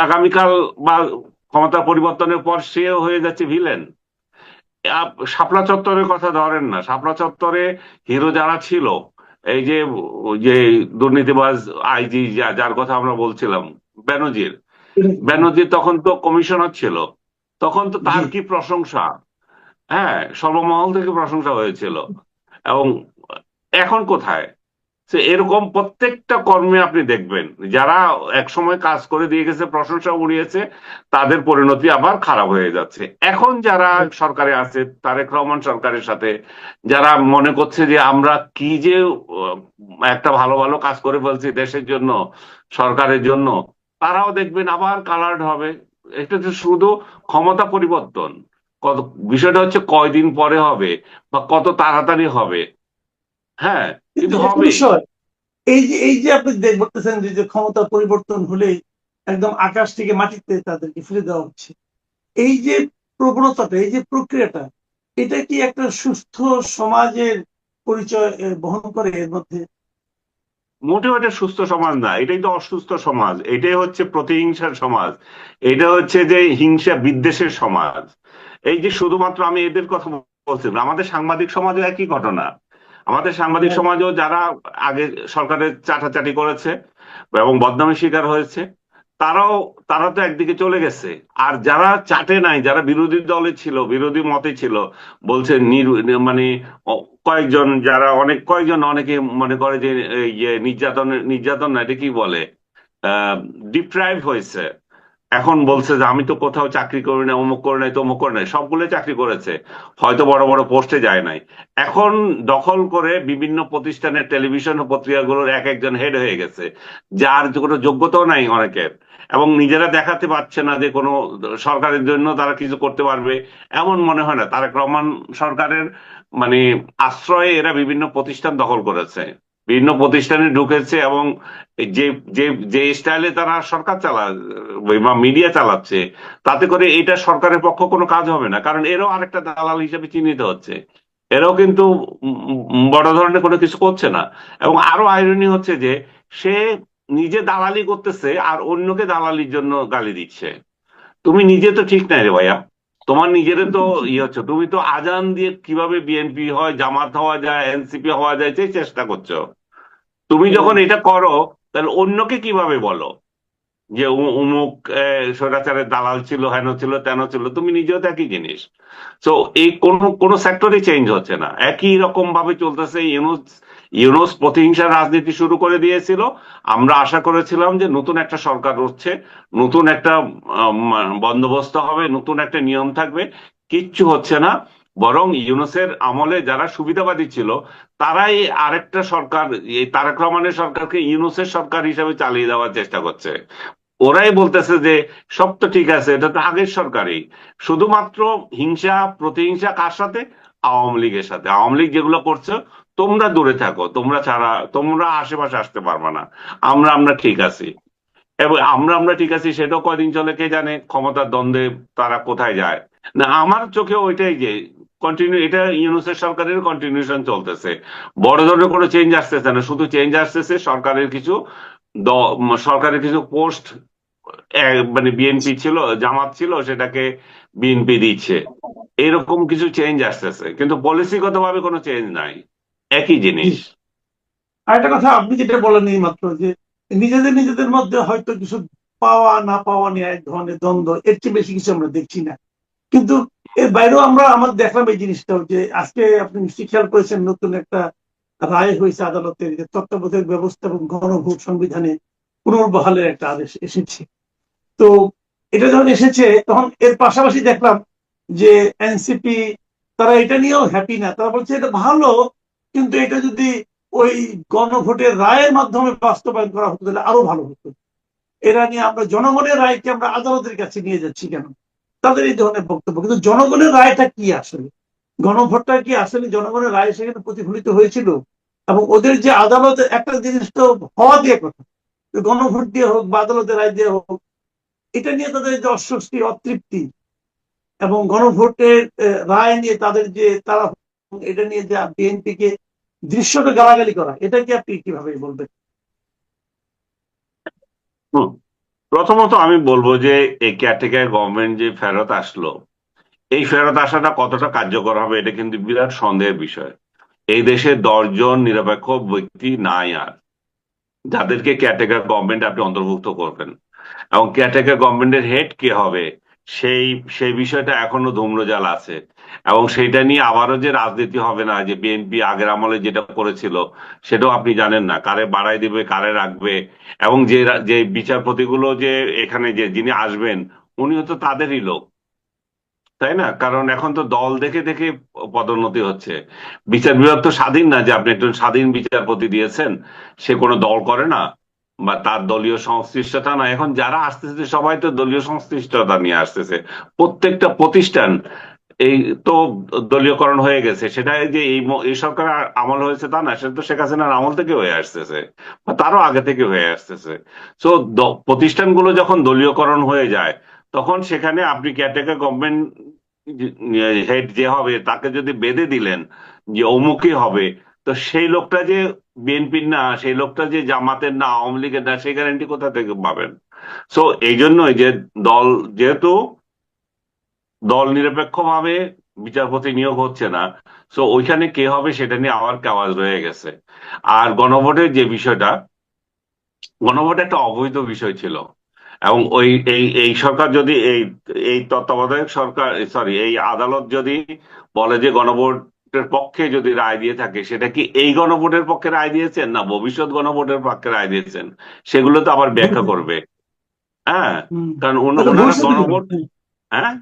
আগামীকাল বা ক্ষমতা পরিবর্তনের পর সেও হয়ে যাচ্ছে ভিলেন। শাপলা চত্বরের কথা ধরেন না, শাপলা চত্বরে হিরো যারা ছিল, এই যে যে দুর্নীতিবাজ আইজি যার কথা আমরা বলছিলাম, বেনজির, বেনজির তখন তো কমিশনার ছিল, তখন তো তার জি। কি প্রশংসা, হ্যাঁ, সর্বমহল থেকে প্রশংসা হয়েছিল। এবং এখন কোথায়? এরকম প্রত্যেকটা কর্মে আপনি দেখবেন, যারা একসময় কাজ করে দিয়ে গেছে, প্রশংসা উড়িয়েছে, তাদের পরিণতি আবার খারাপ হয়ে যাচ্ছে। এখন যারা সরকারে আছে, তারেক রহমান সরকারের সাথে যারা মনে করছে যে আমরা কি যে একটা ভালো ভালো কাজ করে ফেলছি দেশের জন্য, সরকারের জন্য, তারাও দেখবেন আবার কালার্ড হবে। এটা তো শুধু ক্ষমতা পরিবর্তন, কত, বিষয়টা হচ্ছে কয়দিন পরে হবে বা কত তাড়াতাড়ি হবে। হ্যাঁ, কিন্তু কিন্তু একটা হবে। বিষয়, এই যে আপনি বলতেছেন যে ক্ষমতা পরিবর্তন হলেই একদম আকাশ থেকে মাটিতে তাদেরকে ফিরে দেওয়া হচ্ছে, এই যে প্রবণতাটা, এই যে প্রক্রিয়াটা, এটা কি একটা সুস্থ সমাজের পরিচয় বহন করে এর মধ্যে? মোটেও এটা সুস্থ সমাজ না, এটাই তো অসুস্থ সমাজ, এটাই হচ্ছে প্রতিহিংসার সমাজ, এটা হচ্ছে যে হিংসা বিদ্বেষের সমাজ। এই যে শুধুমাত্র আমি এদের কথা বলছি না, আমাদের সাংবাদিক সমাজও একই ঘটনা। আমাদের সাংবাদিক সমাজও যারা আগে সরকারের চাটাচাটি করেছে এবং বদনামের শিকার হয়েছে, তারা তো একদিকে চলে গেছে। আর যারা চাটে নাই, যারা বিরোধী দলে ছিল, বিরোধী মতে ছিল, বলছে মানে কয়েকজন, যারা কয়েকজন, অনেকে মনে করে যে ইয়ে নির্যাতন না, এটা কি বলে, ডিপ্রাইভ হয়েছে। এখন বলছে যে আমি তো কোথাও চাকরি করি না, অমুক করে নাই, তমুক করে নাই, সবগুলো চাকরি করেছে, হয়তো বড় বড় পোস্টে যায় নাই। এখন দখল করে বিভিন্ন প্রতিষ্ঠানের টেলিভিশন ও পত্রিকাগুলোর এক একজন হেড হয়ে গেছে, যার কোনো যোগ্যতাও নাই অনেকের, এবং নিজেরা দেখাতে পারছে না যে কোনো সরকারের জন্য তারা কিছু করতে পারবে, এমন মনে হয় না। তারেক রহমান সরকারের মানে আশ্রয়ে এরা বিভিন্ন প্রতিষ্ঠান দখল করেছে, বিভিন্ন প্রতিষ্ঠানে ঢুকেছে, এবং যে যে যে স্টাইলে তারা সরকার বা মিডিয়া চালাচ্ছে, তাতে করে এটা সরকারের পক্ষ কোনো কাজ হবে না, কারণ এরাও আরেকটা দালাল হিসেবে চিহ্নিত হচ্ছে। এরাও কিন্তু বড় ধরনের কোনো কিছু করছে না। এবং আরো আইরনি হচ্ছে যে সে নিজে দালালি করতেছে আর অন্যকে দালালির জন্য গালি দিচ্ছে। তুমি নিজে তো ঠিক নাই রে ভাইয়া। তোমার নিজের তো হচ্ছে, তুমি তো আজান দিয়ে কিভাবে বিএনপি হয়, জামাত হওয়া যায়, এনসিপি হওয়া যায় সেই চেষ্টা করছো। তুমি যখন এটা করো, তাহলে অন্যকে কিভাবে বলো যে উমুক স্বৈরাচারের দালাল ছিল, হেন ছিল, তেন ছিল? তুমি নিজেও তো একই জিনিস। তো এই কোন সেক্টরে চেঞ্জ হচ্ছে না, একই রকম ভাবে চলতেছে। ইউনুস ইউনুস প্রতিহিংসার রাজনীতি শুরু করে দিয়েছিল। আমরা আশা করেছিলাম যে নতুন একটা সরকার হচ্ছে, নতুন একটা বন্দোবস্ত হবে, নতুন একটা নিয়ম থাকবে। কিচ্ছু হচ্ছে না। বরং ইউনুসের আমলে যারা সুবিধাবাদী ছিল, তারাই আরেকটা সরকার, এই তারেক রহমানের সরকারকে ইউনুসের সরকার হিসেবে চালিয়ে দেওয়ার চেষ্টা করছে। ওরাই বলতেছে যে সব তো ঠিক আছে, এটা তো আগের সরকারই। শুধুমাত্র হিংসা প্রতিহিংসা কার সাথে? আওয়ামী লীগের সাথে। আওয়ামী লীগ যেগুলো করছে, তোমরা দূরে থাকো, তোমরা ছাড়া তোমরা আশেপাশে আসতে পারবে না। আমরা ঠিক আছি। এবং আমরা ঠিক আছি সেটাও কয়দিন চলে কে জানে, ক্ষমতার দ্বন্দ্বে তারা কোথায় যায়। না, আমার চোখে ওইটাই যে কন্টিনিউ, এটা ইউনূসের সরকারের কন্টিনিউশন চলতেছে। বড় ধরনের কোনো চেঞ্জ আসতেছে না, শুধু চেঞ্জ আসতেছে সরকারের কিছু পোস্ট, মানে বিএনপি ছিল, জামাত ছিল, সেটাকে বিএনপি দিচ্ছে। এরকম কিছু চেঞ্জ আসতেছে, কিন্তু পলিসিগত ভাবে কোনো চেঞ্জ নাই, একই জি। জিনিস। আরেকটা কথা আপনি যেটা বলেন এই মাত্র, যে নিজেদের নিজেদের মধ্যে হয়তো কিছু পাওয়া না পাওয়া নিয়ে এক ধরনের দ্বন্দ্ব, এর চেয়ে বেশি কিছু আমরা দেখছি না। কিন্তু এর বাইরেও আমরা দেখলাম এই জিনিসটাও, যে আজকে আপনি নিশ্চয়ই খেয়াল করেছেন, নতুন একটা রায় হয়েছে আদালতের, যে তত্ত্বাবধায়ক ব্যবস্থা এবং গণভোট সংবিধানে পুনর্বহালের একটা আদেশ এসেছে। তো এটা যখন এসেছে, তখন এর পাশাপাশি দেখলাম যে এনসিপি তারা এটা নিয়েও হ্যাপি না। তারা বলছে এটা ভালো, কিন্তু এটা যদি ওই গণভোটের রায়ের মাধ্যমে বাস্তবায়ন করা হতো তাহলে আরো ভালো হতো। এরা নিয়ে আমরা জনগণের রায়কে আমরা আদালতের কাছে নিয়ে যাচ্ছি কেন, তাদের এই ধরনের বক্তব্য। কিন্তু জনগণের রায়টা কি আসলে, গণভোটটা কি আসলে জনগণের রায় সেখানে প্রতিফলিত হয়েছিল? এবং ওদের যে আদালতে একটা জিনিস তো হওয়া দিয়ে কথা, গণভোট দিয়ে হোক বা আদালতের রায় দিয়ে হোক, এটা নিয়ে তাদের যে অস্বস্তি অতৃপ্তি, এবং গণভোটের রায় নিয়ে তাদের যে তারা, এটা নিয়ে যে বিএনপি কে দৃশ্যত গালাগালি করা, এটাকে আপনি কিভাবে বলবেন? হুম। প্রথমত আমি বলবো যে এই কেয়ারটেকার গভর্নমেন্ট যে ফেরত আসলো, এই ফেরত আসাটা কতটা কার্যকর হবে এটা কিন্তু বিরাট সন্দেহের বিষয়। এই দেশে 10 জন নিরপেক্ষ ব্যক্তি নাই আর, যাদেরকে কেয়ারটেকার গভর্নমেন্ট আপনি অন্তর্ভুক্ত করবেন। এবং কেয়ারটেকার গভর্নমেন্টের হেড কে হবে, সেই সেই বিষয়টা এখনো ধূম্রজাল আছে। এবং সেইটা নিয়ে আবারও যে রাজনীতি হবে না, যে বিএনপি আগের আমলে যেটা করেছিল, সেটাও আপনি জানেন না কারে বাড়াই দিবে কারে রাখবে। এবং যে বিচারপতিগুলো যে এখানে যে যিনি আসবেন, উনিও তো তাদেরই লোক, তাই না? কারণ এখন তো দল দেখে দেখে পদোন্নতি হচ্ছে। বিচার বিভাগ তো স্বাধীন না, যে আপনি একজন স্বাধীন বিচারপতি দিয়েছেন, সে কোনো দল করে না বা তার দলীয় সংশ্লিষ্টতা না। এখন যারা আসতেছে সবাই তো দলীয় সংশ্লিষ্টতা নিয়ে আসতেছে। প্রত্যেকটা প্রতিষ্ঠান এই তো দলীয়করণ হয়ে গেছে। সেটা যে এই সরকার আমল হয়েছে তা না, সেটা তো শেখ হাসিনার আমল থেকে হয়ে আসতেছে, বা তারও আগে থেকে হয়ে আসতেছে। তো প্রতিষ্ঠানগুলো যখন দলীয়করণ হয়ে যায়, তখন সেখানে আপনি কেয়ারটেকার গভর্নমেন্ট হেড যে হবে, তাকে যদি বেঁধে দিলেন যে অমুকই হবে, তো সেই লোকটা যে বিএনপির না, সেই লোকটা যে জামাতের না, আওয়ামী লীগের না, সেই গ্যারান্টি কোথা থেকে পাবেন? সো এই জন্যই যে দল, যেহেতু দল নিরপেক্ষভাবে বিচারপতি নিয়োগ হচ্ছে না, সো ওইখানে কে হবে সেটা নিয়ে আবার আওয়াজ রয়ে গেছে। আর গণভোটের যে বিষয়টা, গণভোট একটা অবৈধ বিষয় ছিল। এবং ওই এই সরকার যদি এই এই তত্ত্বাবধায়ক সরকার, সরি, এই আদালত যদি বলে যে গণভোটের পক্ষে যদি রায় দিয়ে থাকে, সেটা কি এই গণভোটের পক্ষে রায় দিয়েছেন না ভবিষ্যৎ গণভোটের পক্ষে রায় দিয়েছেন, সেগুলো তো আবার ব্যাখ্যা করবে। হ্যাঁ, হম। কারণ এটা ওনারা ভবিষ্যতের জন্য, গণভোট, হ্যাঁ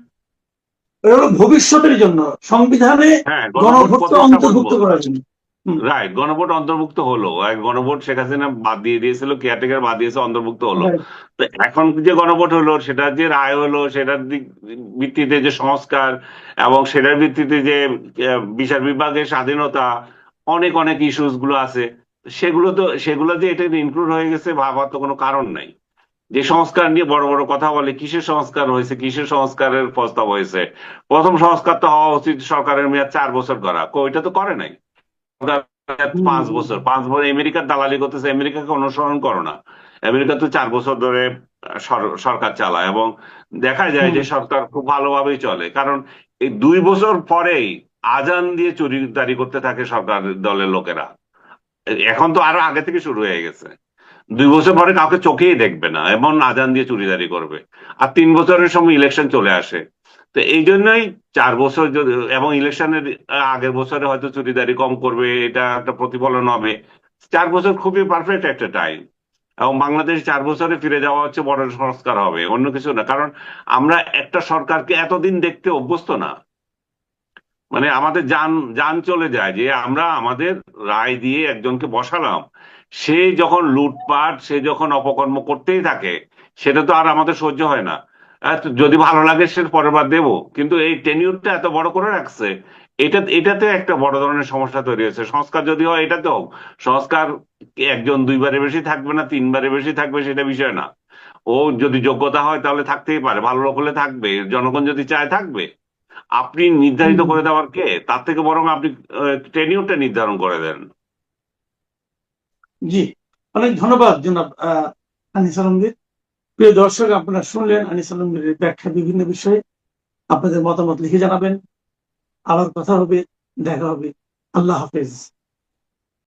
এটা হলো ভবিষ্যতের জন্য, সংবিধানে হ্যাঁ, গণভোট গণভোটকে প্রতিস্থাপন, অন্তর্ভুক্ত করার জন্য। হম। রাইট, গণভোট অন্তর্ভুক্ত হলো। এক গণভোট শেখ হাসিনা বাদ দিয়ে দিয়েছিল, কেয়ারটেকার বাদ দিয়েছে, অন্তর্ভুক্ত হলো। Right. তো এখন যে গণভোট হলো, সেটার যে রায় হলো, সেটার ভিত্তিতে যে সংস্কার, এবং সেটার ভিত্তিতে যে বিচার বিভাগের স্বাধীনতা, অনেক অনেক ইস্যুস গুলো আছে। সেগুলো যে এটা ইনক্লুড হয়ে গেছে ভাবার তো কোনো কারণ নাই। যে সংস্কার নিয়ে বড় বড় কথা বলে, কিসের সংস্কার হয়েছে, কিসের সংস্কারের প্রস্তাব হয়েছে? প্রথম সংস্কার তো হওয়া উচিত সরকারের মেয়াদ 4 বছর করা, ওইটা তো করে নাই। 5 বছর, 5 বছর আমেরিকার দালালি করতেছে। আমেরিকাকে অনুসরণ করো না। আমেরিকা তো 4 বছর ধরে সরকার চালায়, এবং দেখা যায় যে সরকার খুব ভালোভাবেই চলে, কারণ এই 2 বছর পরেই আজান দিয়ে চুরিদারি করতে থাকে সরকার দলের লোকেরা। এখন তো আরো আগে থেকে শুরু হয়ে গেছে। 2 বছর পরে কাউকে চোখেই দেখবে না, এমন আজান দিয়ে চুরিদারি করবে। আর 3 বছরের সময় ইলেকশন চলে আসে। তো এই জন্যই 4 বছর যদি, এবং ইলেকশনের আগের বছরে হয়তো চুরিদারি কম করবে, এটা একটা প্রতিফলন হবে। 4 বছর খুবই পারফেক্ট একটা টাইম। এবং বাংলাদেশ 4 বছরে ফিরে যাওয়া হচ্ছে বড় সংস্কার হবে, অন্য কিছু না। কারণ আমরা একটা সরকারকে এতদিন দেখতে অভ্যস্ত না। মানে আমাদের জান জান চলে যায় যে আমরা আমাদের রায় দিয়ে একজনকে বসালাম, সে যখন লুটপাট, সে যখন অপকর্ম করতেই থাকে, সেটা তো আর আমাদের সহ্য হয় না। তো যদি ভালো লাগে সে পরের বার দেবো, কিন্তু এই টেনিউরটা এত বড় করে রাখছে, এটাতে একটা বড় ধরনের সমস্যা তৈরি হয়েছে। সংস্কার যদি হয় এটাতে হোক, সংস্কার একজন 2বারের বেশি থাকবে না, 3বারের বেশি থাকবে সেটা বিষয় না। ও যদি যোগ্যতা হয় তাহলে থাকতেই পারে, ভালো লোক হলে থাকবে, জনগণ যদি চায় থাকবে। আপনি নির্ধারিত করে দেওয়ার কে? তার থেকে বরং আপনি টেনিউরটা নির্ধারণ করে দেন। জি, অনেক ধন্যবাদ জনাব আনিস আলমগীর। প্রিয় দর্শক, আপনারা শুনলেন আনিস আলমগীরের ব্যাখ্যা বিভিন্ন বিষয়ে। আপনাদের মতামত লিখে জানাবেন। আবার কথা হবে, দেখা হবে। আল্লাহ হাফেজ।